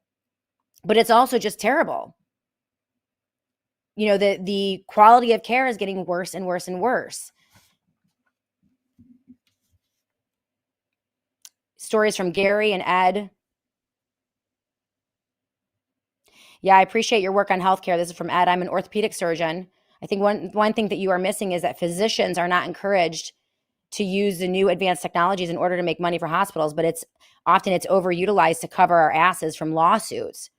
but it's also just terrible. The quality of care is getting worse and worse and worse. Stories from Gary and Ed. Yeah, I appreciate your work on healthcare. This is from Ed. I'm an orthopedic surgeon. I think one thing that you are missing is that physicians are not encouraged to use the new advanced technologies in order to make money for hospitals, but it's overutilized to cover our asses from lawsuits.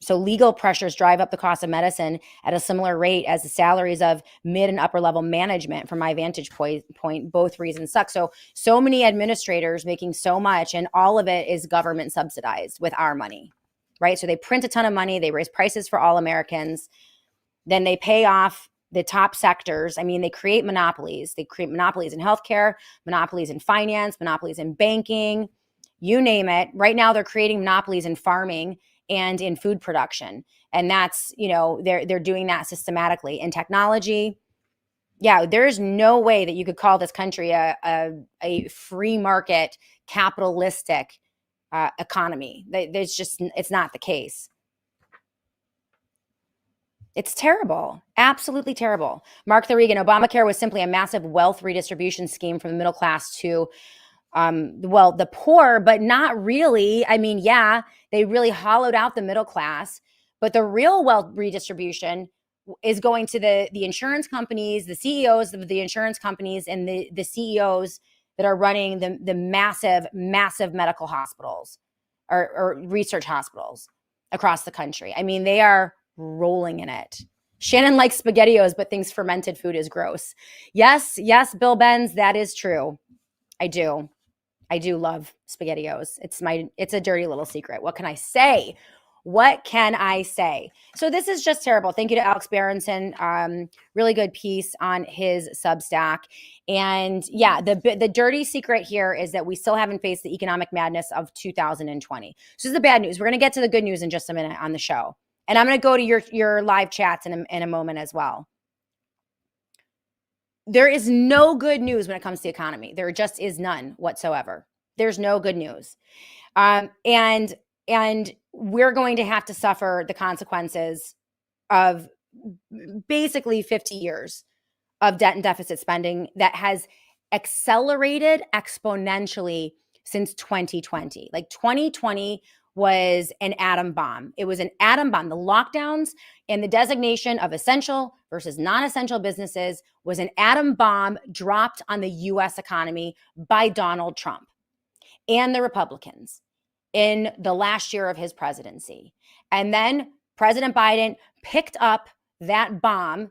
So legal pressures drive up the cost of medicine at a similar rate as the salaries of mid and upper level management. From my vantage point, both reasons suck. So many administrators making so much, and all of it is government subsidized with our money, right? So they print a ton of money. They raise prices for all Americans. Then they pay off the top sectors. I mean, they create monopolies. They create monopolies in healthcare, monopolies in finance, monopolies in banking, you name it. Right now, they're creating monopolies in farming and in food production. And that's, they're doing that systematically. In technology, yeah, there's no way that you could call this country a free market, capitalistic economy. It's not the case. It's terrible. Absolutely terrible. Mark the Regan, Obamacare was simply a massive wealth redistribution scheme from the middle class to the poor, but not really. I mean, yeah, they really hollowed out the middle class, but the real wealth redistribution is going to the insurance companies, the CEOs of the insurance companies, and the CEOs that are running the massive medical hospitals or research hospitals across the country. I mean, they are rolling in it. Shannon likes SpaghettiOs, but thinks fermented food is gross. Yes, Bill Benz, that is true. I do love SpaghettiOs. It's a dirty little secret. What can I say? What can I say? So this is just terrible. Thank you to Alex Berenson. Really good piece on his Substack. And yeah, the dirty secret here is that we still haven't faced the economic madness of 2020. So this is the bad news. We're going to get to the good news in just a minute on the show. And I'm going to go to your live chats in a moment as well. There is no good news when it comes to the economy. There just is none whatsoever. There's no good news. And we're going to have to suffer the consequences of basically 50 years of debt and deficit spending that has accelerated exponentially since 2020. Like 2020 was an atom bomb. It was an atom bomb. The lockdowns and the designation of essential versus non-essential businesses was an atom bomb dropped on the US economy by Donald Trump and the Republicans in the last year of his presidency. And then President Biden picked up that bomb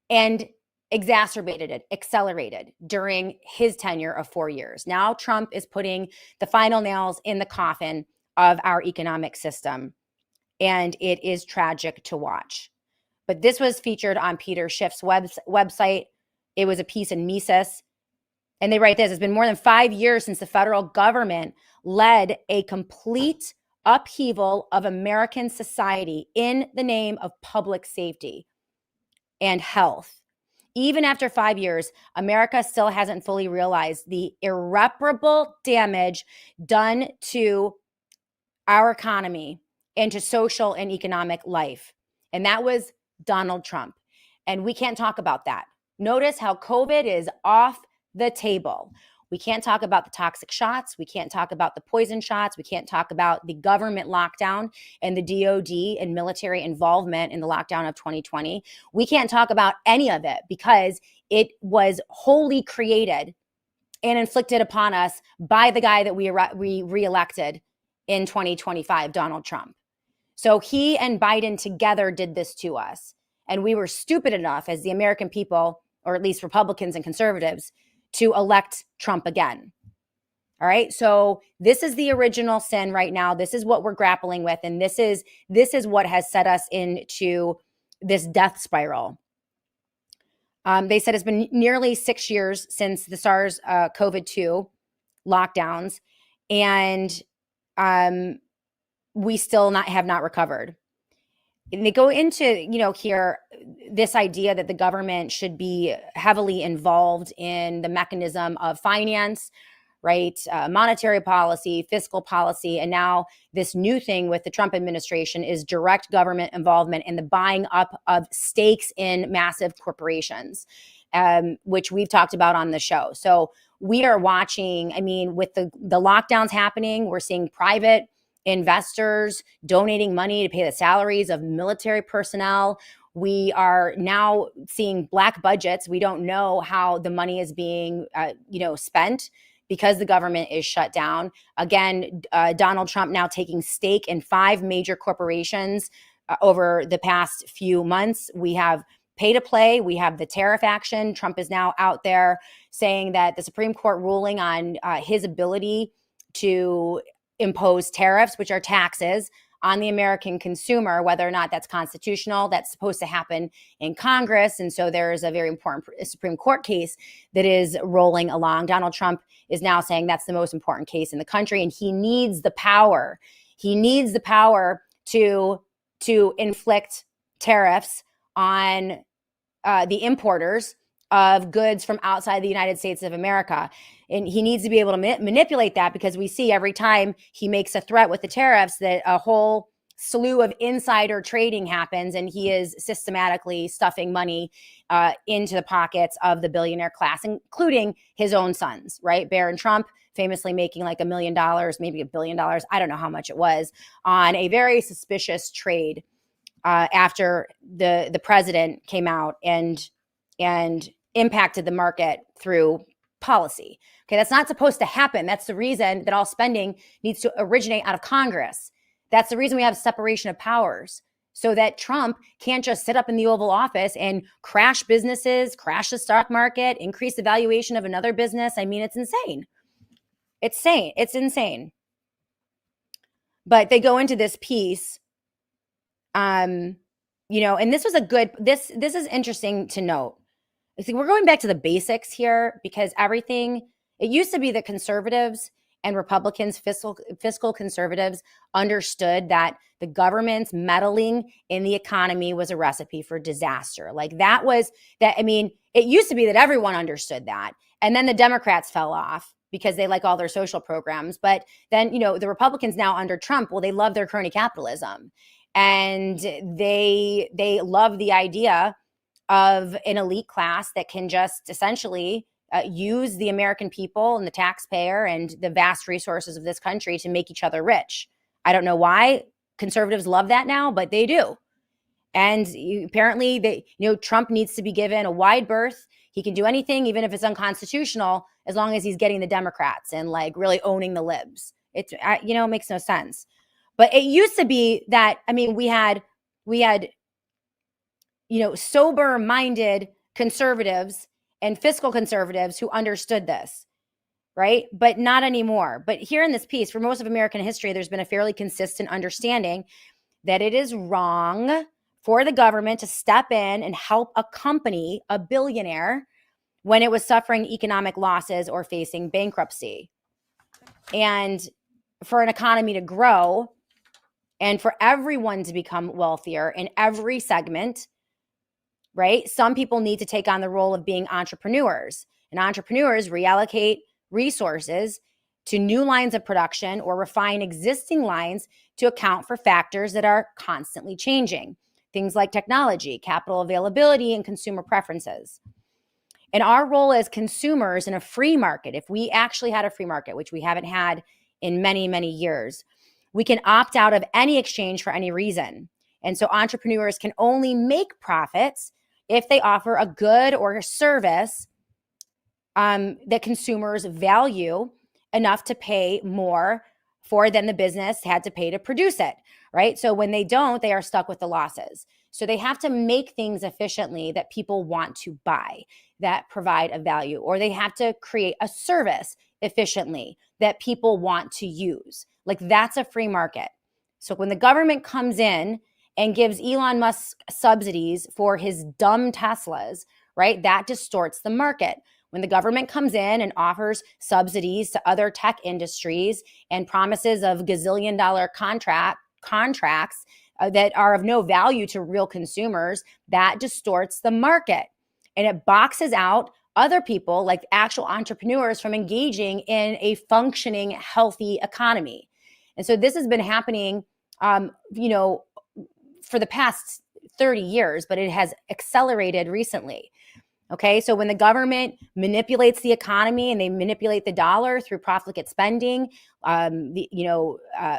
and exacerbated it, accelerated during his tenure of 4 years. Now Trump is putting the final nails in the coffin of our economic system, and it is tragic to watch. But this was featured on Peter Schiff's website. It was a piece in Mises, and they write this: it's been more than 5 years since the federal government led a complete upheaval of American society in the name of public safety and health. Even after 5 years, America still hasn't fully realized the irreparable damage done to our economy and to social and economic life. And that was Donald Trump. And we can't talk about that. Notice how COVID is off the table. We can't talk about the toxic shots. We can't talk about the poison shots. We can't talk about the government lockdown and the DOD and military involvement in the lockdown of 2020. We can't talk about any of it because it was wholly created and inflicted upon us by the guy that we reelected in 2025, Donald Trump. So he and Biden together did this to us. And we were stupid enough as the American people, or at least Republicans and conservatives, to elect Trump again. All right. So this is the original sin right now. This is what we're grappling with. And this is what has set us into this death spiral. They said it's been nearly 6 years since the SARS COVID-2 lockdowns. And we still have not recovered. And they go into, here, this idea that the government should be heavily involved in the mechanism of finance, right? Monetary policy, fiscal policy. And now this new thing with the Trump administration is direct government involvement in the buying up of stakes in massive corporations, which we've talked about on the show. So we are watching, with the lockdowns happening, we're seeing private investors donating money to pay the salaries of military personnel. We are now seeing black budgets. We don't know how the money is being, spent because the government is shut down. Again, Donald Trump now taking stake in 5 major corporations over the past few months. We have pay to play. We have the tariff action. Trump is now out there saying that the Supreme Court ruling on his ability to impose tariffs, which are taxes on the American consumer, whether or not that's constitutional, that's supposed to happen in Congress. And so there is a very important Supreme Court case that is rolling along. Donald Trump is now saying that's the most important case in the country, and he needs the power. He needs the power to inflict tariffs on the importers of goods from outside the United States of America. And he needs to be able to manipulate that, because we see every time he makes a threat with the tariffs that a whole slew of insider trading happens, and he is systematically stuffing money into the pockets of the billionaire class, including his own sons, right? Barron Trump famously making like $1 million, maybe $1 billion, I don't know how much it was, on a very suspicious trade after the president came out and impacted the market through policy. Okay, that's not supposed to happen. That's the reason that all spending needs to originate out of Congress. That's the reason we have separation of powers, so that Trump can't just sit up in the Oval Office and crash businesses, crash the stock market, increase the valuation of another business. It's insane. It's insane. But they go into this piece And this was this is interesting to note. I think we're going back to the basics here, because it used to be that conservatives and Republicans, fiscal conservatives, understood that the government's meddling in the economy was a recipe for disaster. It used to be that everyone understood that. And then the Democrats fell off because they like all their social programs. But then, the Republicans now under Trump, well, they love their crony capitalism. And they love the idea of an elite class that can just essentially use the American people and the taxpayer and the vast resources of this country to make each other rich. I don't know why conservatives love that now, but they do. And apparently, Trump needs to be given a wide berth. He can do anything, even if it's unconstitutional, as long as he's getting the Democrats and really owning the libs. It makes no sense. But it used to be that, we had sober-minded conservatives and fiscal conservatives who understood this, right? But not anymore. But here in this piece, for most of American history, there's been a fairly consistent understanding that it is wrong for the government to step in and help a company, a billionaire, when it was suffering economic losses or facing bankruptcy. And for an economy to grow and for everyone to become wealthier in every segment, right? Some people need to take on the role of being entrepreneurs, and entrepreneurs reallocate resources to new lines of production or refine existing lines to account for factors that are constantly changing. Things like technology, capital availability, and consumer preferences. And our role as consumers in a free market, if we actually had a free market, which we haven't had in many, many years, we can opt out of any exchange for any reason. And so entrepreneurs can only make profits if they offer a good or a service that consumers value enough to pay more for than the business had to pay to produce it, right? So when they don't, they are stuck with the losses. So they have to make things efficiently that people want to buy, that provide a value, or they have to create a service efficiently that people want to use. That's a free market. So when the government comes in and gives Elon Musk subsidies for his dumb Teslas, right, that distorts the market. When the government comes in and offers subsidies to other tech industries and promises of gazillion-dollar contracts that are of no value to real consumers, that distorts the market. And it boxes out other people, like actual entrepreneurs, from engaging in a functioning, healthy economy. And so this has been happening, for the past 30 years, but it has accelerated recently. Okay, so when the government manipulates the economy and they manipulate the dollar through profligate spending,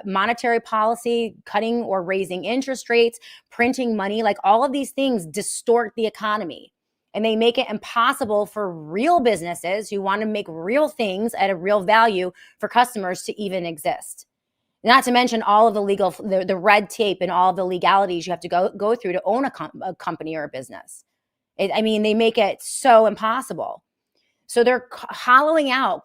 monetary policy, cutting or raising interest rates, printing money, all of these things distort the economy. And they make it impossible for real businesses who want to make real things at a real value for customers to even exist. Not to mention all of the red tape and all of the legalities you have to go through to own a company or a business. They make it so impossible. So they're carving out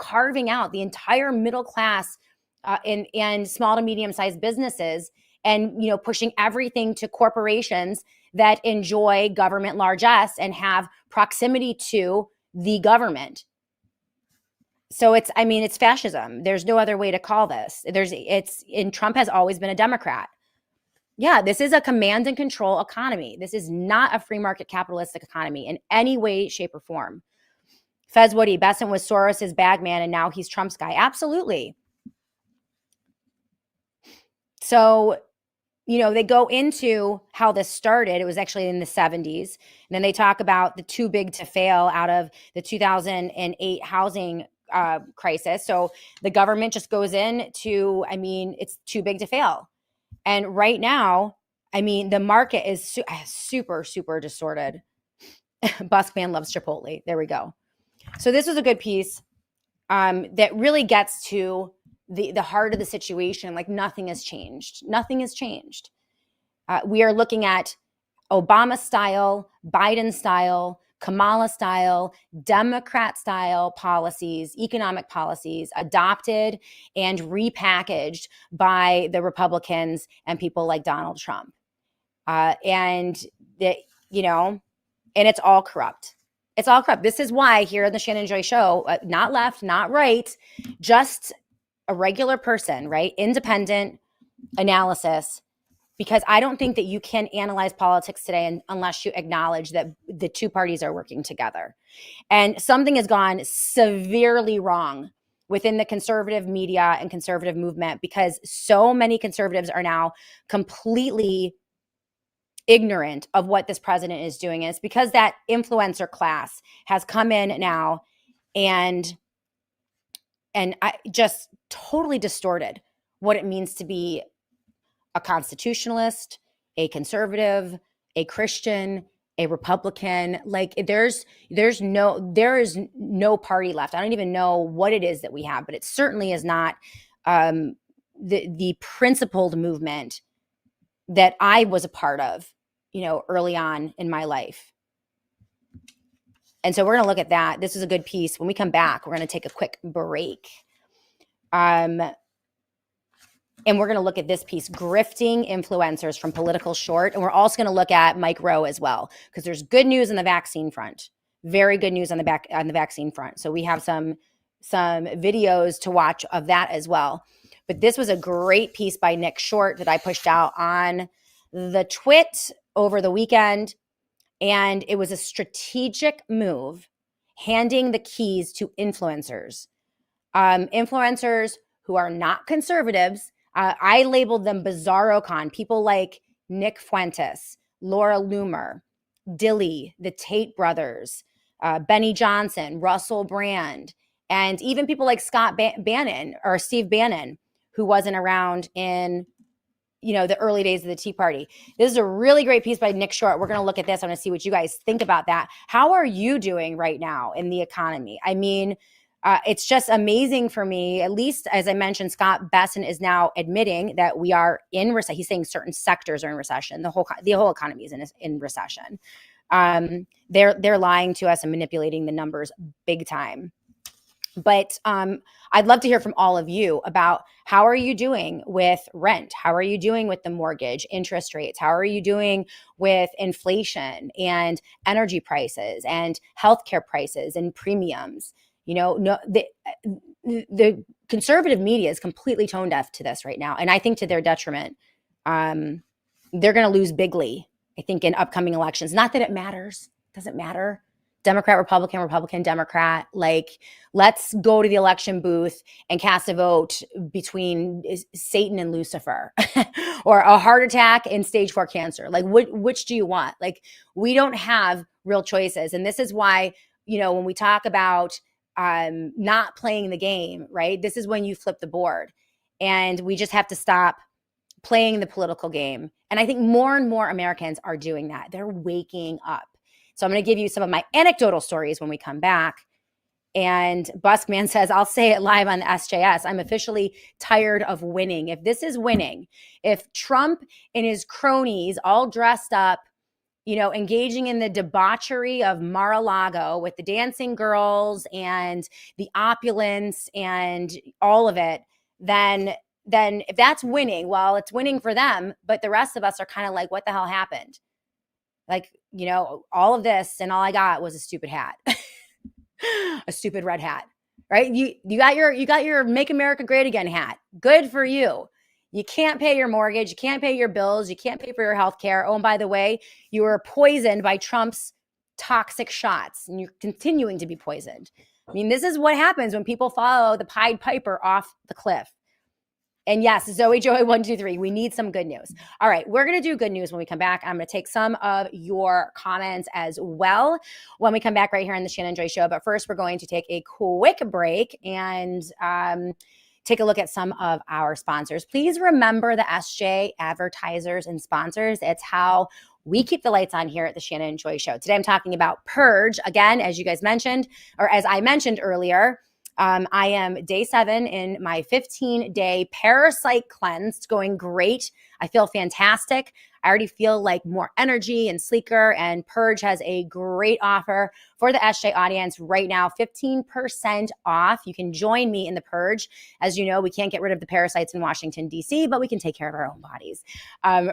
the entire middle class and small to medium-sized businesses, and pushing everything to corporations that enjoy government largesse and have proximity to the government. So it's fascism. There's no other way to call this. And Trump has always been a Democrat. Yeah, this is a command and control economy. This is not a free market capitalistic economy in any way, shape, or form. Fez Woody, Bessant was Soros's bagman and now he's Trump's guy. Absolutely. So, they go into how this started. It was actually in the 70s. And then they talk about the too big to fail out of the 2008 housing crisis. So the government just goes in to, it's too big to fail. And right now, the market is super, super distorted. Buskman loves Chipotle. There we go. So this was a good piece that really gets to the heart of the situation. Nothing has changed. Nothing has changed. We are looking at Obama style, Biden style, Kamala style, Democrat style policies, economic policies adopted and repackaged by the Republicans and people like Donald Trump. And that, and it's all corrupt. It's all corrupt. This is why here on the Shannon Joy Show, not left, not right, just a regular person, right? Independent analysis, because I don't think that you can analyze politics today unless you acknowledge that the two parties are working together. And something has gone severely wrong within the conservative media and conservative movement, because so many conservatives are now completely ignorant of what this president is doing. And it's because that influencer class has come in now and I just totally distorted what it means to be a constitutionalist, a conservative, a Christian, a Republican. Like there is no party left. I don't even know what it is that we have, but it certainly is not the principled movement that I was a part of, early on in my life. And so we're going to look at that. This is a good piece. When we come back, we're going to take a quick break. And we're going to look at this piece, grifting influencers from political short. And we're also going to look at Mike Rowe as well, because there's good news on the vaccine front. Very good news on the vaccine front. So we have some videos to watch of that as well. But this was a great piece by Nick Short that I pushed out on the twit over the weekend. And it was a strategic move, handing the keys to influencers. Influencers who are not conservatives. I labeled them BizarroCon, people like Nick Fuentes, Laura Loomer, Dilly, the Tate brothers, Benny Johnson, Russell Brand, and even people like Scott Bannon or Steve Bannon, who wasn't around in the early days of the Tea Party. This is a really great piece by Nick Short. We're going to look at this. I'm going to see what you guys think about that. How are you doing right now in the economy? I mean, it's just amazing for me. At least, as I mentioned, Scott Bessant is now admitting that we are in recession. He's saying certain sectors are in recession. The whole economy is in recession. They're lying to us and manipulating the numbers big time. But I'd love to hear from all of you about how are you doing with rent? How are you doing with the mortgage, interest rates? How are you doing with inflation and energy prices and healthcare prices and premiums? The conservative media is completely tone deaf to this right now. And I think to their detriment. They're going to lose bigly, I think, in upcoming elections. Not that it matters. It doesn't matter. Democrat, Republican, Democrat. Like, let's go to the election booth and cast a vote between Satan and Lucifer or a heart attack and stage 4 cancer. Like, which do you want? Like, we don't have real choices. And this is why, when we talk about not playing the game, right? This is when you flip the board. And we just have to stop playing the political game. And I think more and more Americans are doing that. They're waking up. So I'm going to give you some of my anecdotal stories when we come back. And Buskman says, I'll say it live on the SJS. I'm officially tired of winning. If this is winning, if Trump and his cronies all dressed up, engaging in the debauchery of Mar-a-Lago with the dancing girls and the opulence and all of it, then if that's winning, well, it's winning for them. But the rest of us are kind of like, what the hell happened? Like, all of this and all I got was a stupid hat, a stupid red hat, right? You got your Make America Great Again hat. Good for you. You can't pay your mortgage. You can't pay your bills. You can't pay for your health care. Oh, and by the way, you were poisoned by Trump's toxic shots and you're continuing to be poisoned. I mean, this is what happens when people follow the Pied Piper off the cliff. And yes, Zoe Joey 123, we need some good news. All right, we're going to do good news when we come back. I'm going to take some of your comments as well when we come back right here on the Shannon Joy Show. But first, we're going to take a quick break and take a look at some of our sponsors. Please remember the SJ advertisers and sponsors. It's how we keep the lights on here at the Shannon Joy Show. Today, I'm talking about Purge. Again, as you guys mentioned, or as I mentioned earlier, I am day 7 in my 15-day parasite cleanse. It's going great. I feel fantastic. I already feel like more energy and sleeker, and Purge has a great offer for the SJ audience right now, 15% off. You can join me in the Purge. As you know, we can't get rid of the parasites in Washington, D.C., but we can take care of our own bodies.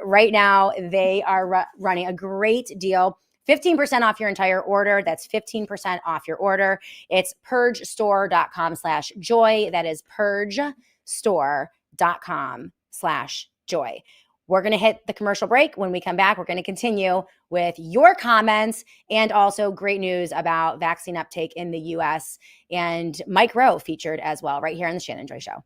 Right now, they are running a great deal. 15% off your entire order. That's 15% off your order. It's purgestore.com/joy. That is purgestore.com/joy. We're going to hit the commercial break. When we come back, we're going to continue with your comments and also great news about vaccine uptake in the U.S. and Mike Rowe featured as well right here on the Shannon Joy Show.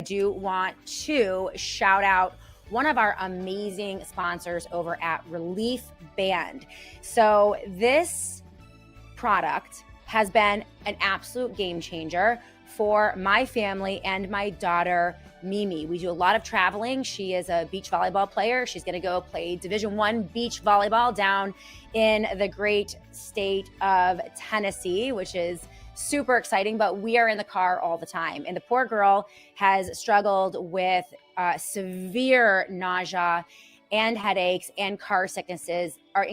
I do want to shout out one of our amazing sponsors over at Relief Band. So this product has been an absolute game changer for my family and my daughter, Mimi. We do a lot of traveling. She is a beach volleyball player. She's going to go play Division I beach volleyball down in the great state of Tennessee, which is super exciting, but we are in the car all the time. And the poor girl has struggled with severe nausea and headaches and car sickness her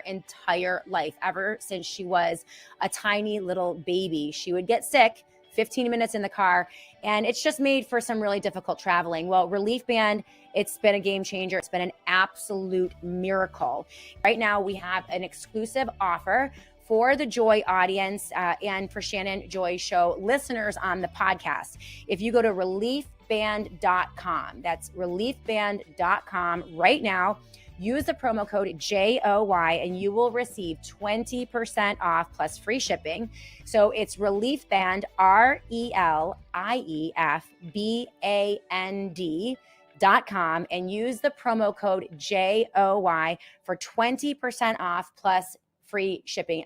entire life, ever since she was a tiny little baby. She would get sick 15 minutes in the car, and it's just made for some really difficult traveling. Well, Relief Band, it's been a game changer. It's been an absolute miracle. Right now, we have an exclusive offer for the Joy audience and for Shannon Joy Show listeners on the podcast. If you go to reliefband.com, that's reliefband.com right now, use the promo code JOY and you will receive 20% off plus free shipping. So it's Relief Band, ReliefBand.com, and use the promo code JOY for 20% off plus free shipping.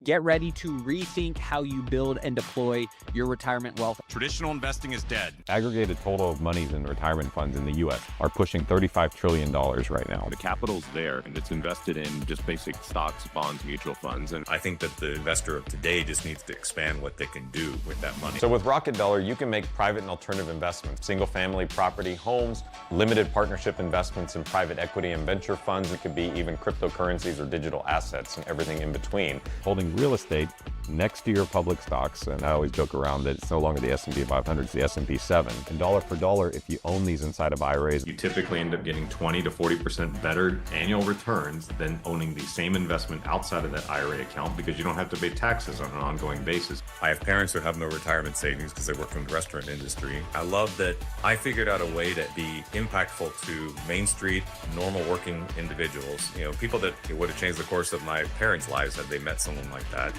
Get ready to rethink how you build and deploy your retirement wealth. Traditional investing is dead. Aggregated total of monies in retirement funds in the U.S. are pushing $35 trillion right now. The capital's there, and it's invested in just basic stocks, bonds, mutual funds. And I think that the investor of today just needs to expand what they can do with that money. So with Rocketdollar, you can make private and alternative investments, single-family property, homes, limited partnership investments in private equity and venture funds. It could be even cryptocurrencies or digital assets and everything in between. Holding real estate next to your public stocks, and I always joke around that it's no longer the S&P 500, it's the S&P 7. And dollar for dollar, if you own these inside of IRAs, You typically end up getting 20 to 40% better annual returns than owning the same investment outside of that IRA account, because you don't have to pay taxes on an ongoing basis. I have parents who have no retirement savings because they work in the restaurant industry. I love that I figured out a way to be impactful to Main Street, normal working individuals, people that would have changed the course of my parents' lives had they met someone like that.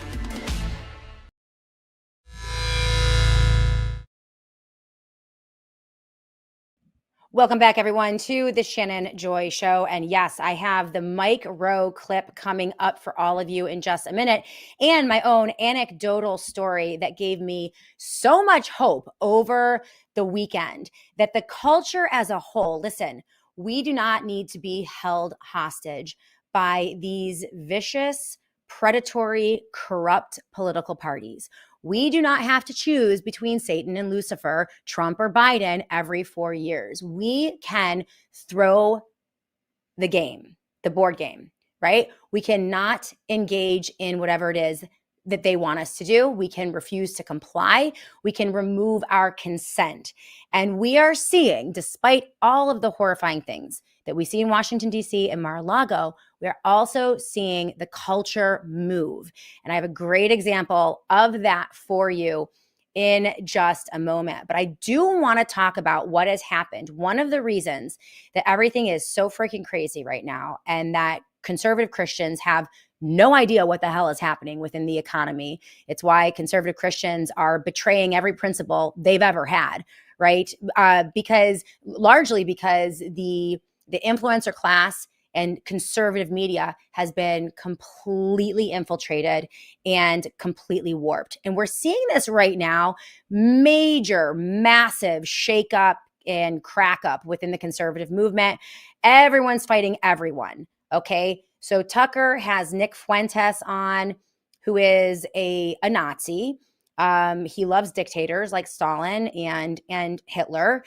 Welcome back, everyone, to the Shannon Joy Show. And yes, I have the Mike Rowe clip coming up for all of you in just a minute, and my own anecdotal story that gave me so much hope over the weekend that the culture as a whole, listen, we do not need to be held hostage by these vicious, predatory, corrupt political parties. We do not have to choose between Satan and Lucifer, Trump or Biden every 4 years. We can throw the game, the board game, right? We cannot engage in whatever it is that they want us to do. We can refuse to comply. We can remove our consent. And we are seeing, despite all of the horrifying things that we see in Washington, D.C. and Mar-a-Lago, we are also seeing the culture move. And I have a great example of that for you in just a moment. But I do want to talk about what has happened. One of the reasons that everything is so freaking crazy right now, and that conservative Christians have no idea what the hell is happening within the economy. It's why conservative Christians are betraying every principle they've ever had, right? Largely because the influencer class and conservative media has been completely infiltrated and completely warped. And we're seeing this right now, major, massive shakeup and crack up within the conservative movement. Everyone's fighting everyone. Okay. So Tucker has Nick Fuentes on, who is a Nazi. He loves dictators like Stalin and Hitler.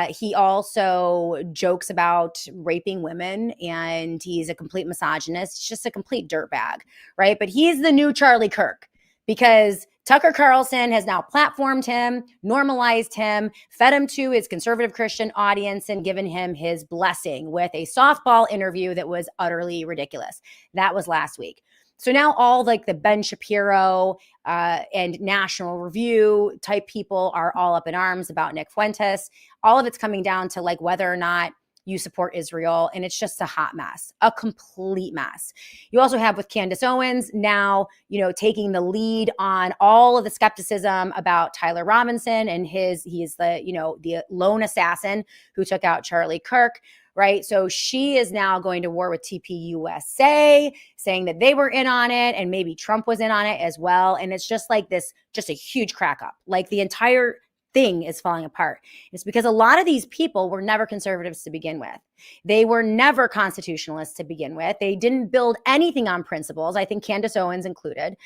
He also jokes about raping women, and he's a complete misogynist. He's just a complete dirtbag, right? But he's the new Charlie Kirk, because Tucker Carlson has now platformed him, normalized him, fed him to his conservative Christian audience, and given him his blessing with a softball interview that was utterly ridiculous. That was last week. So now all like the Ben Shapiro and National Review type people are all up in arms about Nick Fuentes. All of it's coming down to like whether or not you support Israel. And it's just a hot mess, a complete mess. You also have with Candace Owens now, taking the lead on all of the skepticism about Tyler Robinson and he is the lone assassin who took out Charlie Kirk. Right. So she is now going to war with TPUSA, saying that they were in on it and maybe Trump was in on it as well. And it's just like this, just a huge crack up. Like the entire thing is falling apart. It's because a lot of these people were never conservatives to begin with. They were never constitutionalists to begin with. They didn't build anything on principles. I think Candace Owens included.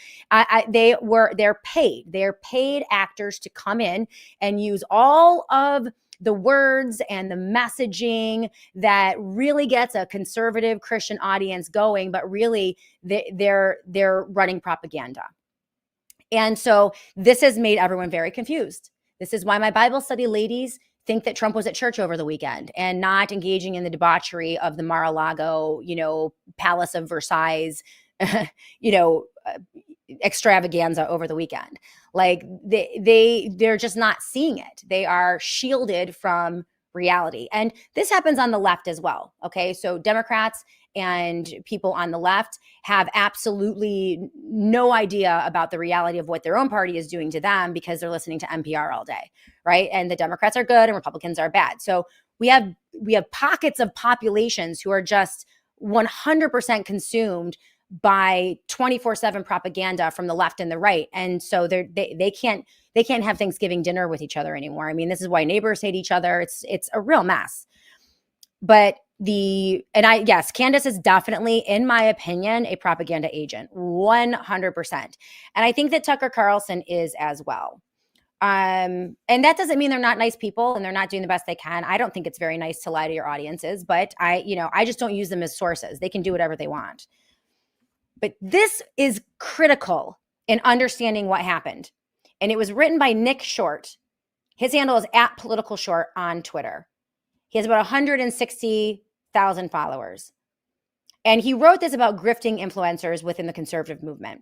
They're paid actors to come in and use all of the words and the messaging that really gets a conservative Christian audience going, but really they're running propaganda. And so this has made everyone very confused. This is why my Bible study ladies think that Trump was at church over the weekend and not engaging in the debauchery of the Mar-a-Lago, Palace of Versailles, extravaganza over the weekend. Like they're just not seeing it. They are shielded from reality. And this happens on the left as well. Okay. So Democrats and people on the left have absolutely no idea about the reality of what their own party is doing to them because they're listening to NPR all day. Right. And the Democrats are good and Republicans are bad. So we have pockets of populations who are just 100% consumed by 24/7 propaganda from the left and the right. And so they can't have Thanksgiving dinner with each other anymore. I mean, this is why neighbors hate each other. It's a real mess. But Candace is definitely, in my opinion, a propaganda agent, 100%. And I think that Tucker Carlson is as well. And that doesn't mean they're not nice people and they're not doing the best they can. I don't think it's very nice to lie to your audiences, but I just don't use them as sources. They can do whatever they want. But this is critical in understanding what happened. And it was written by Nick Short. His handle is @PoliticalShort on Twitter. He has about 160,000 followers. And he wrote this about grifting influencers within the conservative movement.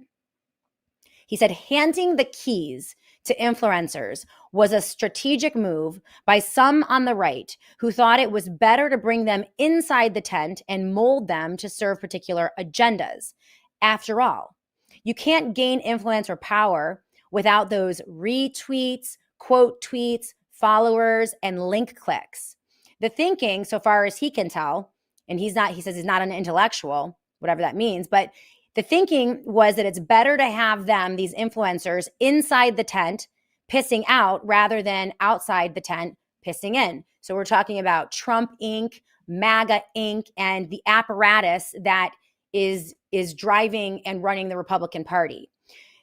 He said, handing the keys to influencers was a strategic move by some on the right who thought it was better to bring them inside the tent and mold them to serve particular agendas. After all, you can't gain influence or power without those retweets, quote tweets, followers, and link clicks. The thinking, so far as he can tell, and he says he's not an intellectual, whatever that means, but the thinking was that it's better to have them, these influencers, inside the tent pissing out rather than outside the tent pissing in. So we're talking about Trump Inc., MAGA Inc., and the apparatus that is driving and running the Republican Party.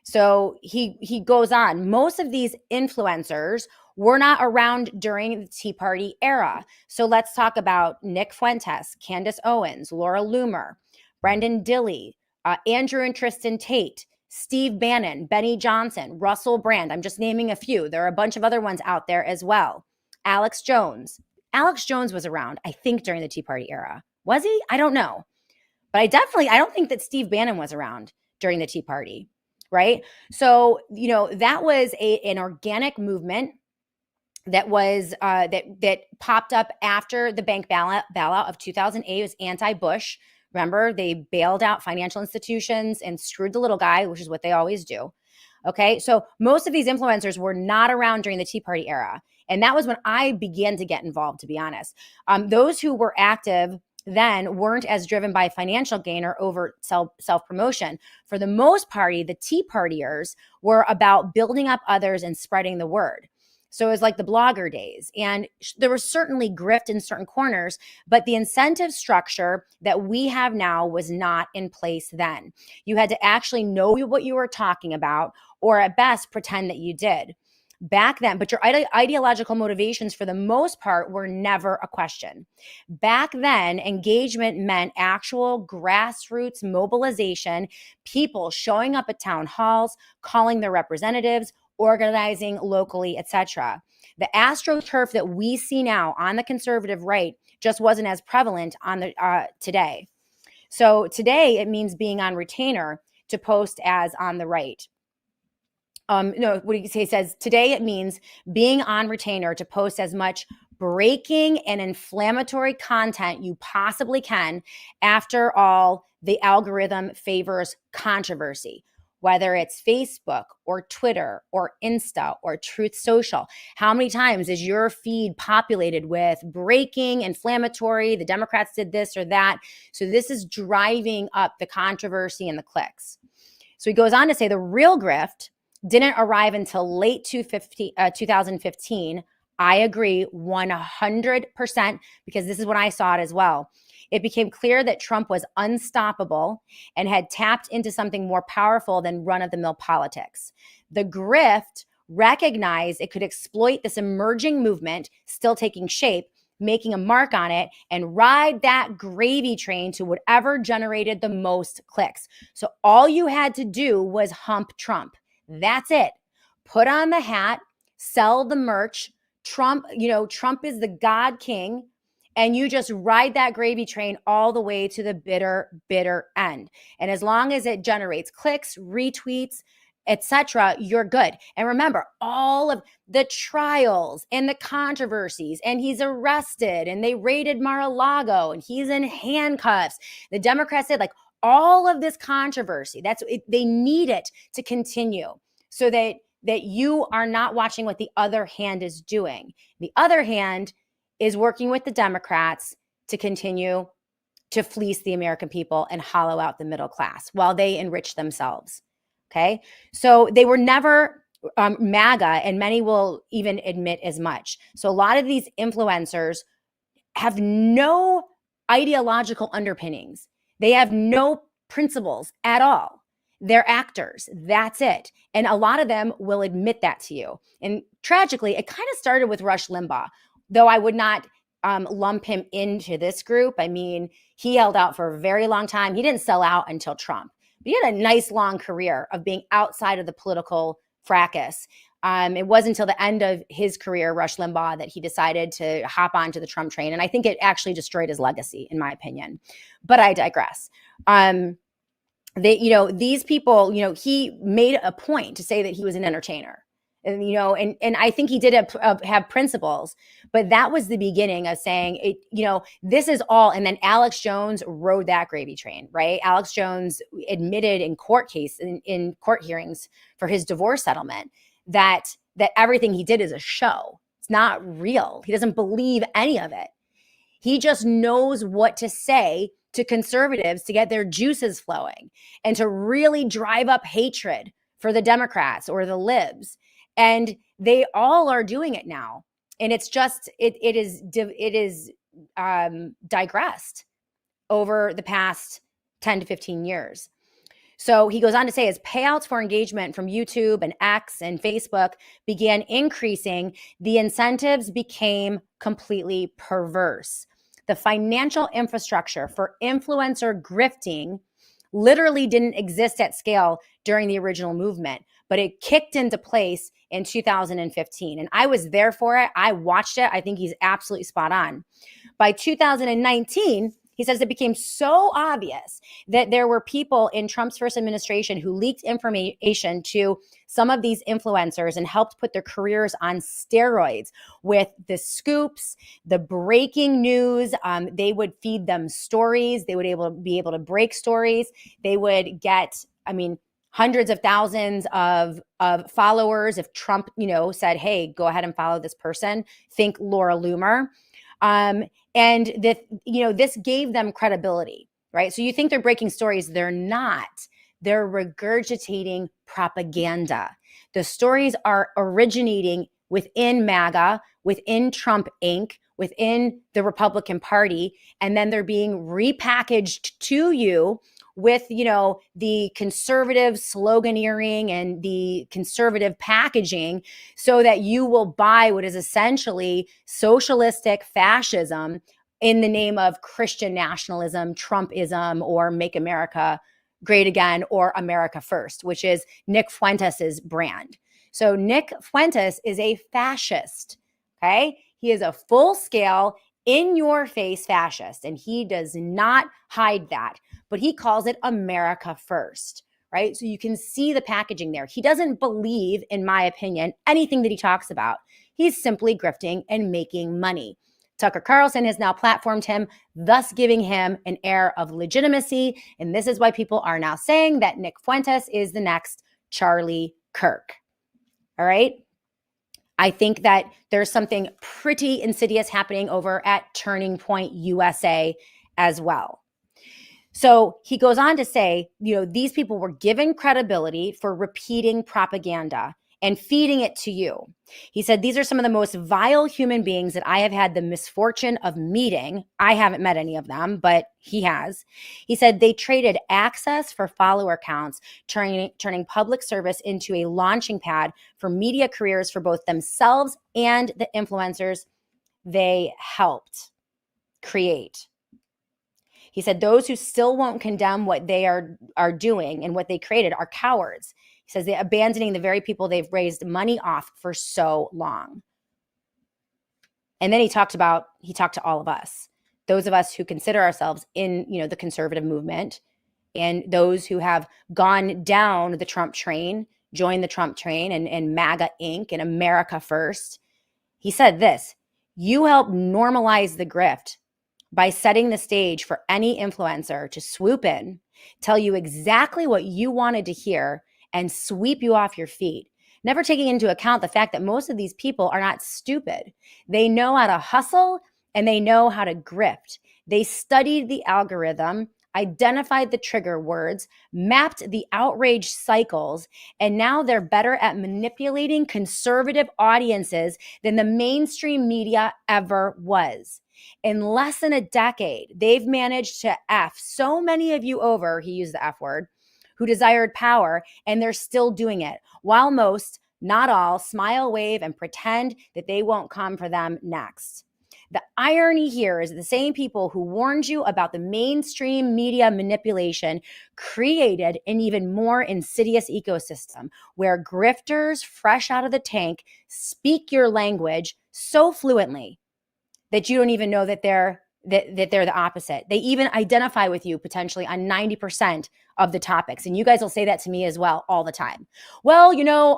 So he goes on. Most of these influencers were not around during the Tea Party era. So let's talk about Nick Fuentes, Candace Owens, Laura Loomer, Brendan Dilley, Andrew and Tristan Tate, Steve Bannon, Benny Johnson, Russell Brand. I'm just naming a few. There are a bunch of other ones out there as well. Alex Jones. Alex Jones was around, I think, during the Tea Party era. Was he? I don't know. But I don't think that Steve Bannon was around during the Tea Party, right? So, that was an organic movement that was that popped up after the bank bailout of 2008. It was anti-Bush. Remember, they bailed out financial institutions and screwed the little guy, which is what they always do. Okay, so most of these influencers were not around during the Tea Party era. And that was when I began to get involved, to be honest. Those who were active then weren't as driven by financial gain or overt self-promotion. For the most part, the Tea Partiers were about building up others and spreading the word. So it was like the blogger days. And there was certainly grift in certain corners, but the incentive structure that we have now was not in place then. You had to actually know what you were talking about, or at best pretend that you did back then. But your ideological motivations for the most part were never a question. Back then, engagement meant actual grassroots mobilization, people showing up at town halls, calling their representatives, organizing locally, etc. The astroturf that we see now on the conservative right just wasn't as prevalent on the today. So today it means being on retainer to post as on the right. No, what he says today it means being on retainer to post as much breaking and inflammatory content you possibly can. After all, the algorithm favors controversy, whether it's Facebook or Twitter or Insta or Truth Social. How many times is your feed populated with breaking, inflammatory, the Democrats did this or that? So this is driving up the controversy and the clicks. So he goes on to say the real grift didn't arrive until late 2015. I agree 100% because this is when I saw it as well. It became clear that Trump was unstoppable and had tapped into something more powerful than run-of-the-mill politics. The grift recognized it could exploit this emerging movement still taking shape, making a mark on it, and ride that gravy train to whatever generated the most clicks. So all you had to do was hump Trump. That's it. Put on the hat, sell the merch. Trump is the God King, and you just ride that gravy train all the way to the bitter, bitter end. And as long as it generates clicks, retweets, etc., you're good. And remember, all of the trials and the controversies, and he's arrested, and they raided Mar-a-Lago, and he's in handcuffs. The Democrats said, like, all of this controversy, they need it to continue so that you are not watching what the other hand is doing. The other hand is working with the Democrats to continue to fleece the American people and hollow out the middle class while they enrich themselves. Okay. So they were never MAGA, and many will even admit as much. So a lot of these influencers have no ideological underpinnings. They have no principles at all. They're actors. That's it. And a lot of them will admit that to you. And tragically, it kind of started with Rush Limbaugh, though I would not lump him into this group. I mean, he held out for a very long time. He didn't sell out until Trump. But he had a nice long career of being outside of the political fracas. It wasn't until the end of his career, Rush Limbaugh, that he decided to hop onto the Trump train. And I think it actually destroyed his legacy, in my opinion. But I digress. These people, he made a point to say that he was an entertainer. And I think he did have principles, but that was the beginning of saying, this is all. And then Alex Jones rode that gravy train, right? Alex Jones admitted in court hearings for his divorce settlement that everything he did is a show. It's not real. He doesn't believe any of it. He just knows what to say to conservatives to get their juices flowing and to really drive up hatred for the Democrats or the libs. And they all are doing it now. And it's just, it is digressed over the past 10 to 15 years. So he goes on to say, as payouts for engagement from YouTube and X and Facebook began increasing, the incentives became completely perverse. The financial infrastructure for influencer grifting literally didn't exist at scale during the original movement, but it kicked into place in 2015. And I was there for it. I watched it. I think he's absolutely spot on. By 2019, he says it became so obvious that there were people in Trump's first administration who leaked information to some of these influencers and helped put their careers on steroids with the scoops, the breaking news. They would feed them stories. They would be able to break stories. They would get, hundreds of thousands of followers. If Trump, said, hey, go ahead and follow this person, think Laura Loomer. And that, this gave them credibility, right? So you think they're breaking stories. They're not. They're regurgitating propaganda. The stories are originating within MAGA, within Trump Inc., within the Republican Party, and then they're being repackaged to you with, the conservative sloganeering and the conservative packaging so that you will buy what is essentially socialistic fascism in the name of Christian nationalism, Trumpism, or Make America Great Again, or America First, which is Nick Fuentes' brand. So Nick Fuentes is a fascist, okay? He is a full-scale, in-your-face fascist, and he does not hide that, but he calls it America First, right? So you can see the packaging there. He doesn't believe, in my opinion, anything that he talks about. He's simply grifting and making money. Tucker Carlson has now platformed him, thus giving him an air of legitimacy. And this is why people are now saying that Nick Fuentes is the next Charlie Kirk. All right. I think that there's something pretty insidious happening over at Turning Point USA as well. So he goes on to say, these people were given credibility for repeating propaganda and feeding it to you. He said, these are some of the most vile human beings that I have had the misfortune of meeting. I haven't met any of them, but he has. He said they traded access for follower counts, turning public service into a launching pad for media careers for both themselves and the influencers they helped create. He said those who still won't condemn what they are doing and what they created are cowards. He says they're abandoning the very people they've raised money off for so long. And then he talked to all of us, those of us who consider ourselves in, the conservative movement, and those who have gone down the Trump train, joined the Trump train and MAGA Inc. and America First. He said this: you help normalize the grift by setting the stage for any influencer to swoop in, tell you exactly what you wanted to hear, and sweep you off your feet, never taking into account the fact that most of these people are not stupid. They know how to hustle and they know how to grift. They studied the algorithm, identified the trigger words, mapped the outrage cycles, and now they're better at manipulating conservative audiences than the mainstream media ever was. In less than a decade, they've managed to F so many of you over, he used the F word, who desired power, and they're still doing it, while most, not all, smile, wave, and pretend that they won't come for them next. The irony here is the same people who warned you about the mainstream media manipulation created an even more insidious ecosystem where grifters fresh out of the tank speak your language so fluently that you don't even know that they're the opposite. They even identify with you potentially on 90% of the topics. And you guys will say that to me as well all the time. Well,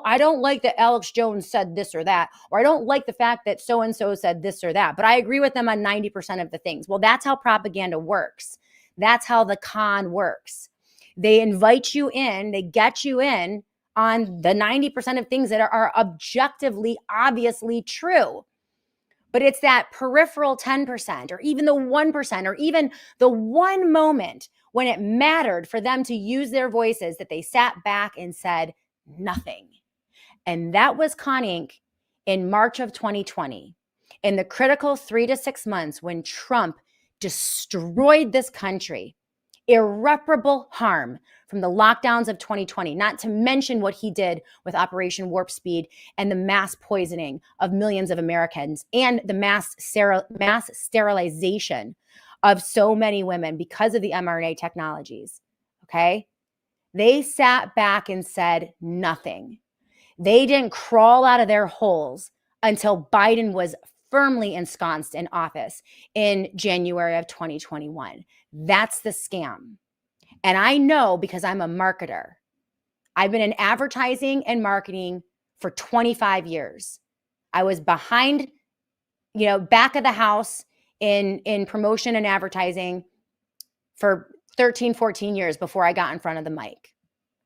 I don't like that Alex Jones said this or that, or I don't like the fact that so-and-so said this or that, but I agree with them on 90% of the things. Well, that's how propaganda works. That's how the con works. They invite you in, they get you in on the 90% of things that are objectively, obviously true. But it's that peripheral 10% or even the 1% or even the one moment when it mattered for them to use their voices that they sat back and said nothing. And that was Con Inc. in March of 2020, in the critical 3 to 6 months when Trump destroyed this country. Irreparable harm from the lockdowns of 2020, not to mention what he did with Operation Warp Speed and the mass poisoning of millions of Americans and the mass sterilization of so many women because of the mRNA technologies, okay? They sat back and said nothing. They didn't crawl out of their holes until Biden was firmly ensconced in office in January of 2021. That's the scam. And I know because I'm a marketer. I've been in advertising and marketing for 25 years. I was behind, back of the house in promotion and advertising for 13, 14 years before I got in front of the mic.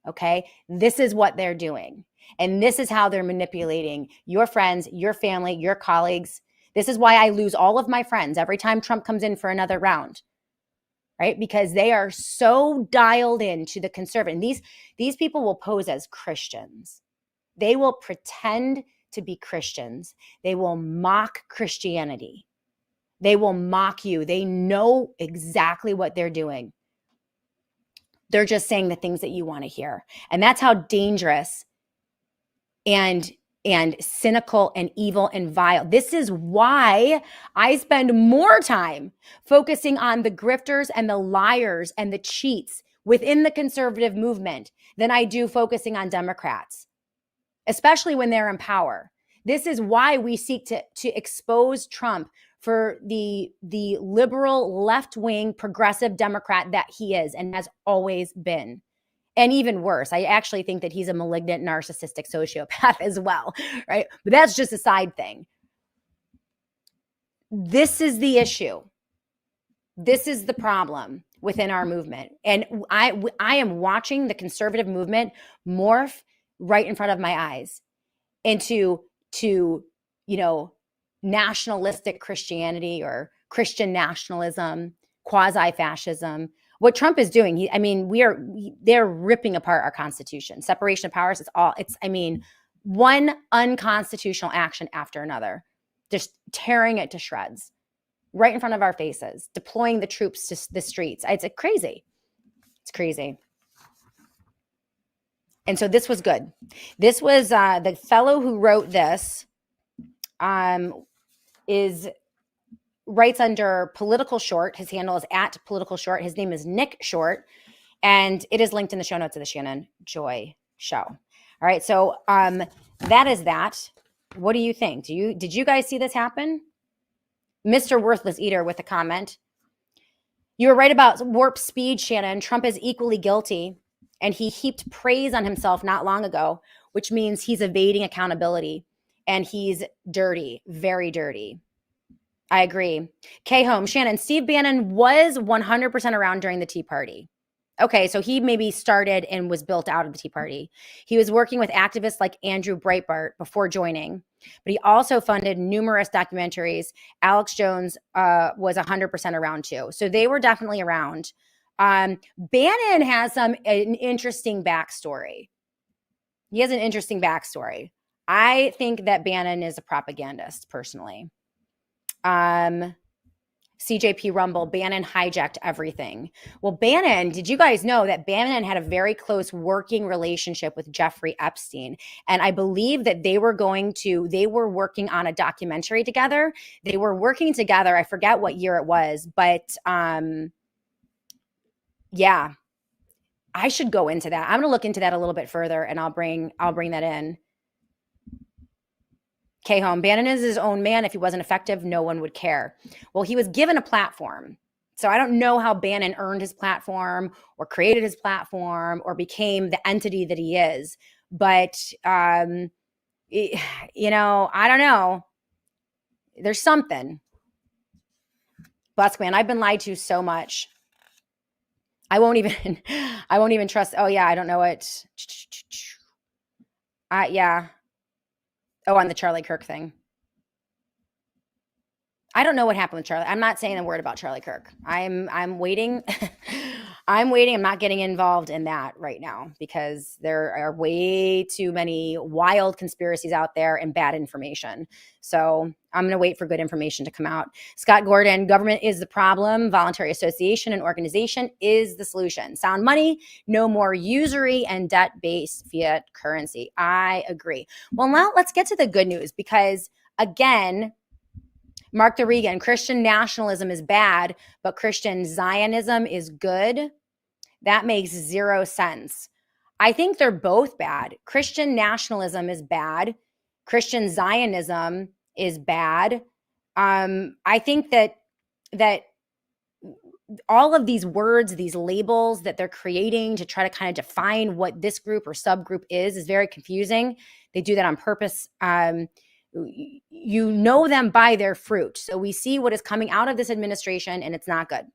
Okay? This is what they're doing. And this is how they're manipulating your friends, your family, your colleagues. This is why I lose all of my friends every time Trump comes in for another round, right? Because they are so dialed into the conservative. And these people will pose as Christians. They will pretend to be Christians. They will mock Christianity. They will mock you. They know exactly what they're doing. They're just saying the things that you want to hear. And that's how dangerous and cynical and evil and vile. This is why I spend more time focusing on the grifters and the liars and the cheats within the conservative movement than I do focusing on Democrats, especially when they're in power. This is why we seek to expose Trump for the liberal, left-wing, progressive Democrat that he is and has always been. And even worse, I actually think that he's a malignant, narcissistic sociopath as well, right? But that's just a side thing. This is the issue. This is the problem within our movement. And I am watching the conservative movement morph right in front of my eyes into nationalistic Christianity or Christian nationalism, quasi-fascism. What Trump is doing, they're ripping apart our Constitution. Separation of powers, one unconstitutional action after another, just tearing it to shreds right in front of our faces, deploying the troops to the streets. It's crazy. It's crazy. And so this was good. This was the fellow who wrote this writes under Political Short. His handle is @PoliticalShort. His name is Nick Short, and it is linked in the show notes of the Shannon Joy Show. All right, so that is that. What do you think? Did you guys see this happen? Mr. Worthless Eater with a comment. You were right about warp speed, Shannon. Trump is equally guilty, and he heaped praise on himself not long ago, which means he's evading accountability, and he's dirty, very dirty. I agree. K-Home, Shannon, Steve Bannon was 100% around during the Tea Party. Okay, so he maybe started and was built out of the Tea Party. He was working with activists like Andrew Breitbart before joining, but he also funded numerous documentaries. Alex Jones was 100% around too. So they were definitely around. Bannon has an interesting backstory. He has an interesting backstory. I think that Bannon is a propagandist, personally. CJP Rumble, Bannon hijacked everything. Well, Bannon, did you guys know that Bannon had a very close working relationship with Jeffrey Epstein? And I believe that they were working on a documentary together. They were working together. I forget what year it was, but yeah, I should go into that. I'm going to look into that a little bit further, and I'll bring that in. K-Home, Bannon is his own man. If he wasn't effective, no one would care. Well, he was given a platform. So I don't know how Bannon earned his platform or created his platform or became the entity that he is. But, I don't know. There's something. Buskman, I've been lied to so much. I won't even trust. Oh yeah, I don't know it. Yeah. Oh, on the Charlie Kirk thing. I don't know what happened with Charlie. I'm not saying a word about Charlie Kirk. I'm waiting. I'm waiting. I'm not getting involved in that right now because there are way too many wild conspiracies out there and bad information. So I'm going to wait for good information to come out. Scott Gordon, government is the problem. Voluntary association and organization is the solution. Sound money, no more usury and debt-based fiat currency. I agree. Well, now let's get to the good news because, again, Mark the Regan, Christian nationalism is bad, but Christian Zionism is good. That makes zero sense. I think they're both bad. Christian nationalism is bad. Christian Zionism is bad. I think that all of these words, these labels that they're creating to try to kind of define what this group or subgroup is very confusing. They do that on purpose. You know them by their fruit. So we see what is coming out of this administration, and it's not good.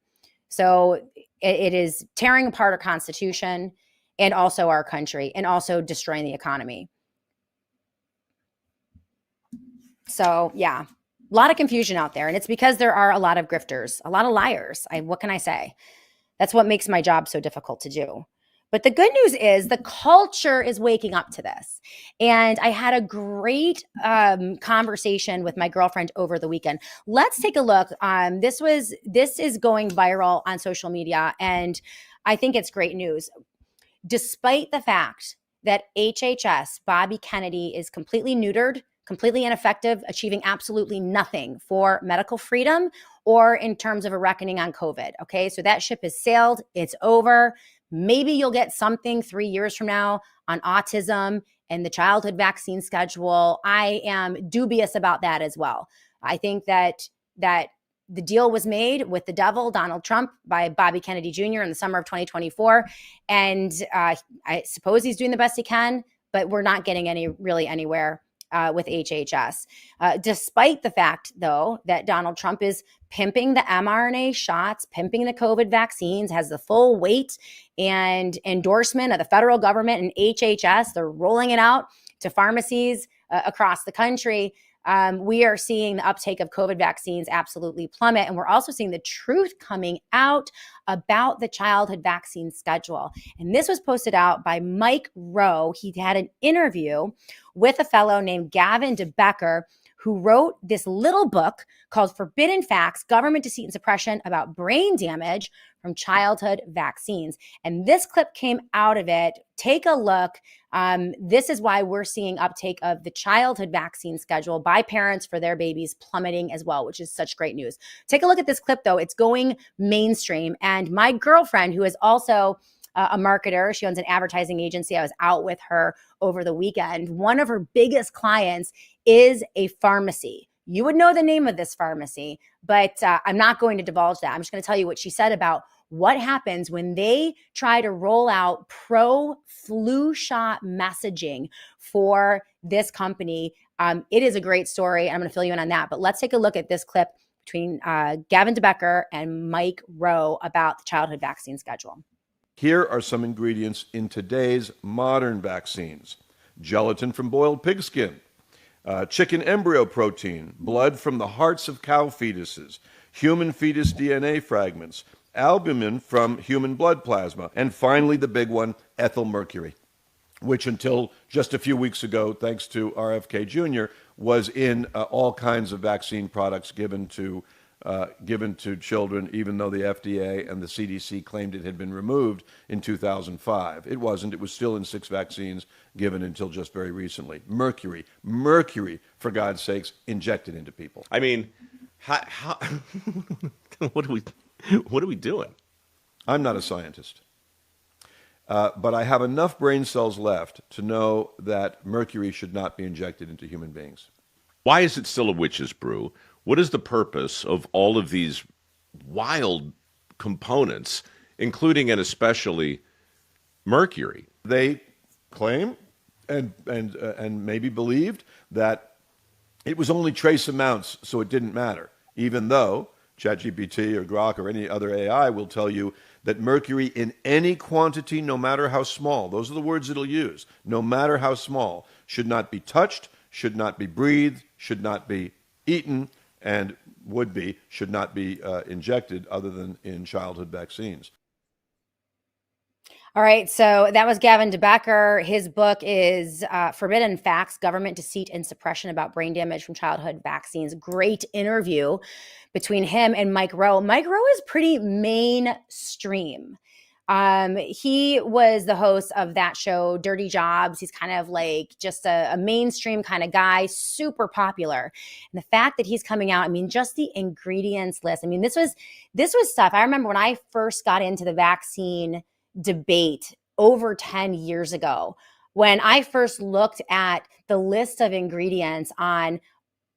So it is tearing apart our Constitution and also our country and also destroying the economy. So, yeah. lot of confusion out there. And it's because there are a lot of grifters, a lot of liars. What can I say? That's what makes my job so difficult to do. But the good news is the culture is waking up to this. And I had a great conversation with my girlfriend over the weekend. Let's take a look. This is going viral on social media, and I think it's great news. Despite the fact that HHS, Bobby Kennedy, is completely neutered, completely ineffective, achieving absolutely nothing for medical freedom or in terms of a reckoning on COVID. Okay, so that ship has sailed. It's over. Maybe you'll get something 3 years from now on autism and the childhood vaccine schedule. I am dubious about that as well. I think that the deal was made with the devil, Donald Trump, by Bobby Kennedy Jr. in the summer of 2024. And I suppose he's doing the best he can, but we're not getting anywhere with HHS. Despite the fact, though, that Donald Trump is pimping the mRNA shots, pimping the COVID vaccines, has the full weight and endorsement of the federal government and HHS. They're rolling it out to pharmacies across the country. We are seeing the uptake of COVID vaccines absolutely plummet. And we're also seeing the truth coming out about the childhood vaccine schedule. And this was posted out by Mike Rowe. He had an interview with a fellow named Gavin DeBecker, who wrote this little book called Forbidden Facts, Government Deceit and Suppression About Brain Damage from Childhood Vaccines. And this clip came out of it. Take a look. This is why we're seeing uptake of the childhood vaccine schedule by parents for their babies plummeting as well, which is such great news. Take a look at this clip, though. It's going mainstream. And my girlfriend, who is also a marketer, she owns an advertising agency. I was out with her over the weekend. One of her biggest clients is a pharmacy. You would know the name of this pharmacy, but I'm not going to divulge that. I'm just going to tell you what she said about what happens when they try to roll out pro-flu shot messaging for this company. It is a great story. I'm going to fill you in on that. But let's take a look at this clip between Gavin DeBecker and Mike Rowe about the childhood vaccine schedule. Here are some ingredients in today's modern vaccines: gelatin from boiled pigskin, chicken embryo protein, blood from the hearts of cow fetuses, human fetus DNA fragments, albumin from human blood plasma, and finally the big one, ethyl mercury, which until just a few weeks ago, thanks to RFK Jr., was in all kinds of vaccine products given to children, even though the FDA and the CDC claimed it had been removed in 2005. It wasn't. It was still in 6 vaccines given until just very recently. Mercury, for God's sakes, injected into people. I mean, how what are we doing? I'm not a scientist, but I have enough brain cells left to know that mercury should not be injected into human beings. Why is it still a witch's brew? What is the purpose of all of these wild components, including and especially mercury? They claim and maybe believed that it was only trace amounts, so it didn't matter, even though ChatGPT or Grok or any other AI will tell you that mercury in any quantity, no matter how small, those are the words it'll use, no matter how small, should not be touched, should not be breathed, should not be eaten, and should not be injected other than in childhood vaccines. All right, so that was Gavin DeBecker. His book is Forbidden Facts, Government Deceit and Suppression About Brain Damage from Childhood Vaccines. Great interview between him and Mike Rowe. Mike Rowe is pretty mainstream. He was the host of that show, Dirty Jobs. He's kind of like just a mainstream kind of guy, super popular. And the fact that he's coming out, I mean, just the ingredients list. I mean, this was stuff. I remember when I first got into the vaccine debate over 10 years ago, when I first looked at the list of ingredients on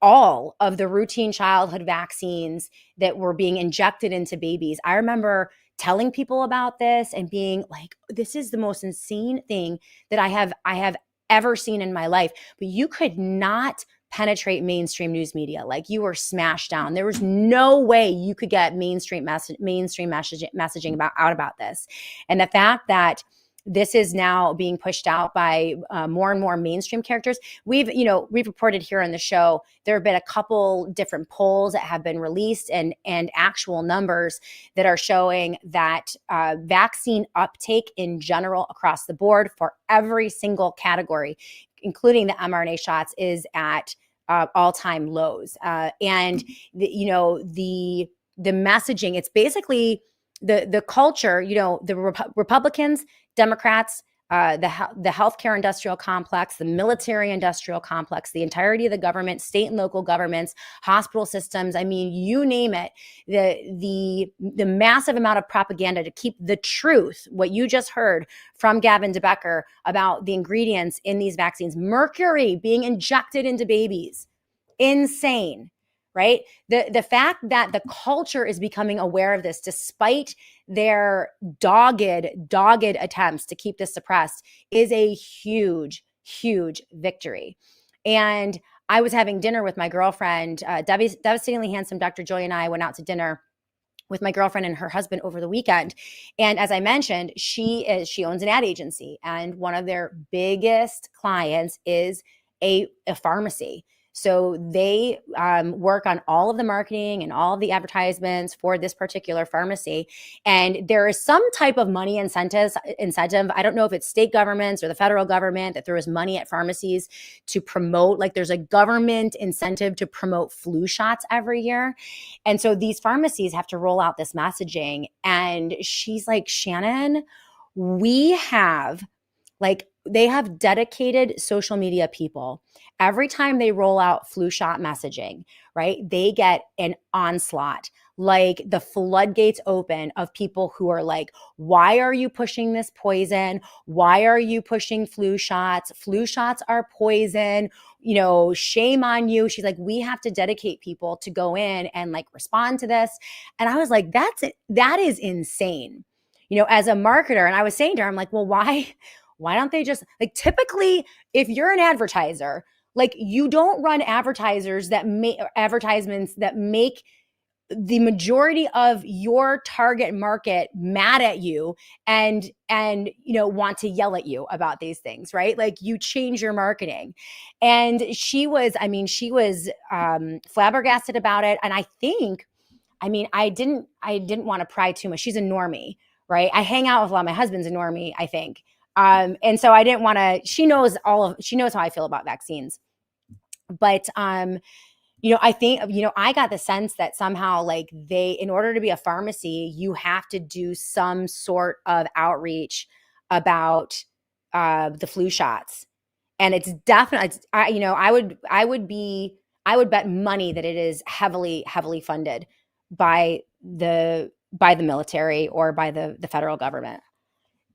all of the routine childhood vaccines that were being injected into babies. I remember telling people about this and being like, this is the most insane thing that I have ever seen in my life. But you could not penetrate mainstream news media. Like, you were smashed down. There was no way you could get mainstream messaging about this. And the fact that this is now being pushed out by more and more mainstream characters. We've reported here on the show, there have been a couple different polls that have been released and actual numbers that are showing that vaccine uptake in general across the board for every single category, including the mRNA shots, is at all-time lows. And the messaging, it's basically the culture, the Republicans, Democrats, the healthcare industrial complex, the military industrial complex, the entirety of the government, state and local governments, hospital systems. I mean, you name it. The massive amount of propaganda to keep the truth, what you just heard from Gavin DeBecker about the ingredients in these vaccines, mercury being injected into babies, insane. Right? The fact that the culture is becoming aware of this, despite their dogged attempts to keep this suppressed, is a huge, huge victory. And I was having dinner with my girlfriend, devastatingly handsome Dr. Joy, and I went out to dinner with my girlfriend and her husband over the weekend. And as I mentioned, she owns an ad agency, and one of their biggest clients is a pharmacy. So they work on all of the marketing and all of the advertisements for this particular pharmacy. And there is some type of money incentive. I don't know if it's state governments or the federal government that throws money at pharmacies to promote, like there's a government incentive to promote flu shots every year. And so these pharmacies have to roll out this messaging. And she's like, Shannon, we have they have dedicated social media people. Every time they roll out flu shot messaging, right, they get an onslaught. Like the floodgates open of people who are like, why are you pushing this poison? Why are you pushing flu shots? Flu shots are poison. Shame on you. She's like, we have to dedicate people to go in and respond to this. And I was like, that is insane. As a marketer, and I was saying to her, I'm like, well, why don't they just typically, if you're an advertiser, you don't run advertisements that make the majority of your target market mad at you and want to yell at you about these things, right? You change your marketing. And she was flabbergasted about it. And I didn't want to pry too much. She's a normie, right? I hang out with a lot. My husband's a normie, I think. And so I didn't want to, she knows how I feel about vaccines. But, I think, I got the sense that somehow in order to be a pharmacy, you have to do some sort of outreach about the flu shots. And it's definitely, I would bet money that it is heavily, heavily funded by the military or by the federal government.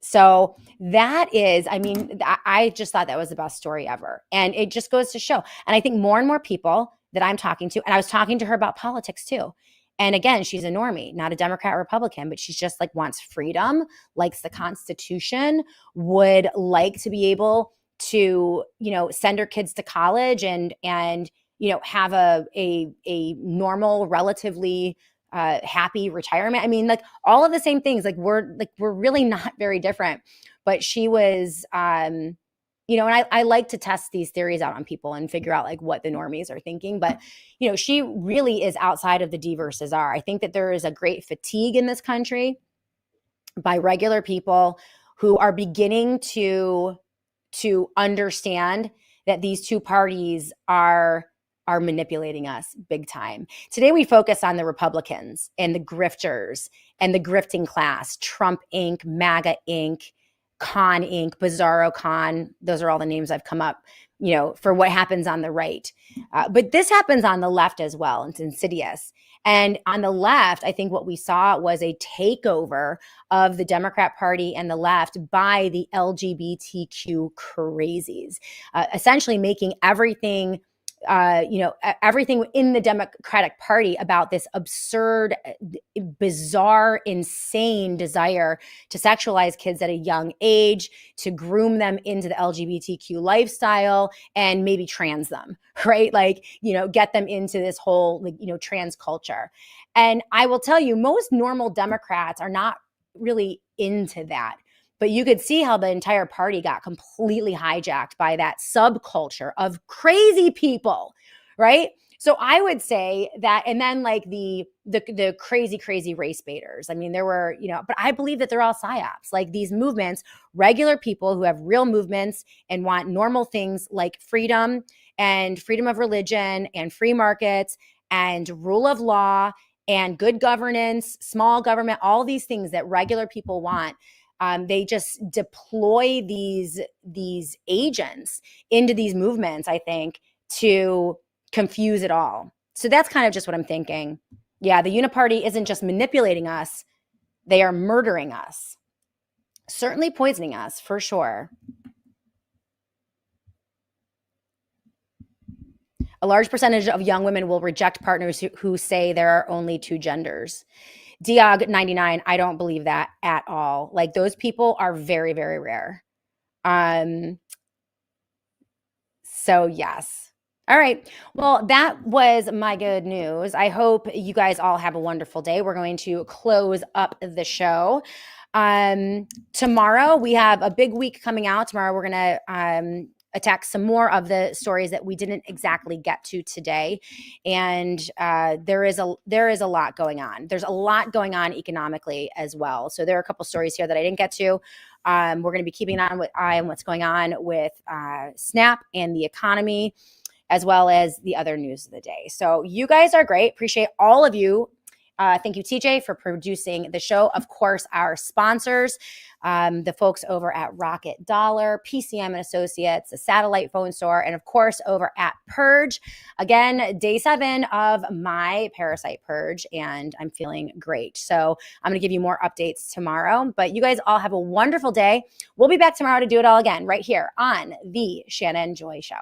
So that is, I just thought that was the best story ever. And it just goes to show. And I think more and more people that I'm talking to, and I was talking to her about politics too. And again, she's a normie, not a Democrat or Republican, but she's just wants freedom, likes the Constitution, would like to be able to, send her kids to college and have a normal, relatively happy retirement. All of the same things. We're really not very different. But she was, and I like to test these theories out on people and figure out what the normies are thinking. But she really is outside of the D versus R. I think that there is a great fatigue in this country by regular people who are beginning to understand that these two parties are manipulating us big time. Today, we focus on the Republicans and the grifters and the grifting class, Trump Inc., MAGA Inc., Con Inc., Bizarro Con. Those are all the names I've come up, for what happens on the right. But this happens on the left as well. It's insidious. And on the left, I think what we saw was a takeover of the Democrat Party and the left by the LGBTQ crazies, essentially making everything in the Democratic Party about this absurd, bizarre, insane desire to sexualize kids at a young age, to groom them into the LGBTQ lifestyle and maybe trans them, right? Get them into this whole, trans culture. And I will tell you, most normal Democrats are not really into that. But you could see how the entire party got completely hijacked by that subculture of crazy people, right? So I would say that, and then like the crazy race baiters. I mean, there were, but I believe that they're all psyops. Like these movements, regular people who have real movements and want normal things like freedom and freedom of religion and free markets and rule of law and good governance, small government, all these things that regular people want. They just deploy these agents into these movements, I think, to confuse it all. So that's kind of just what I'm thinking. Yeah, the uniparty isn't just manipulating us, they are murdering us. Certainly poisoning us, for sure. A large percentage of young women will reject partners who say there are only two genders. Diog 99, I don't believe that at all. Like those people are very, very rare. So yes. All right. Well, that was my good news. I hope you guys all have a wonderful day. We're going to close up the show. Tomorrow we have a big week coming out. Tomorrow we're going to attack some more of the stories that we didn't exactly get to today. And there is a lot going on. There's a lot going on economically as well. So there are a couple stories here that I didn't get to. We're going to be keeping an eye on what's going on with SNAP and the economy, as well as the other news of the day. So you guys are great. Appreciate all of you. Thank you, TJ, for producing the show. Of course, our sponsors, the folks over at Rocketdollar, PCM and Associates, the satellite phone store, and of course, over at Purge. Again, day 7 of my parasite purge, and I'm feeling great. So I'm going to give you more updates tomorrow. But you guys all have a wonderful day. We'll be back tomorrow to do it all again right here on the Shannon Joy Show.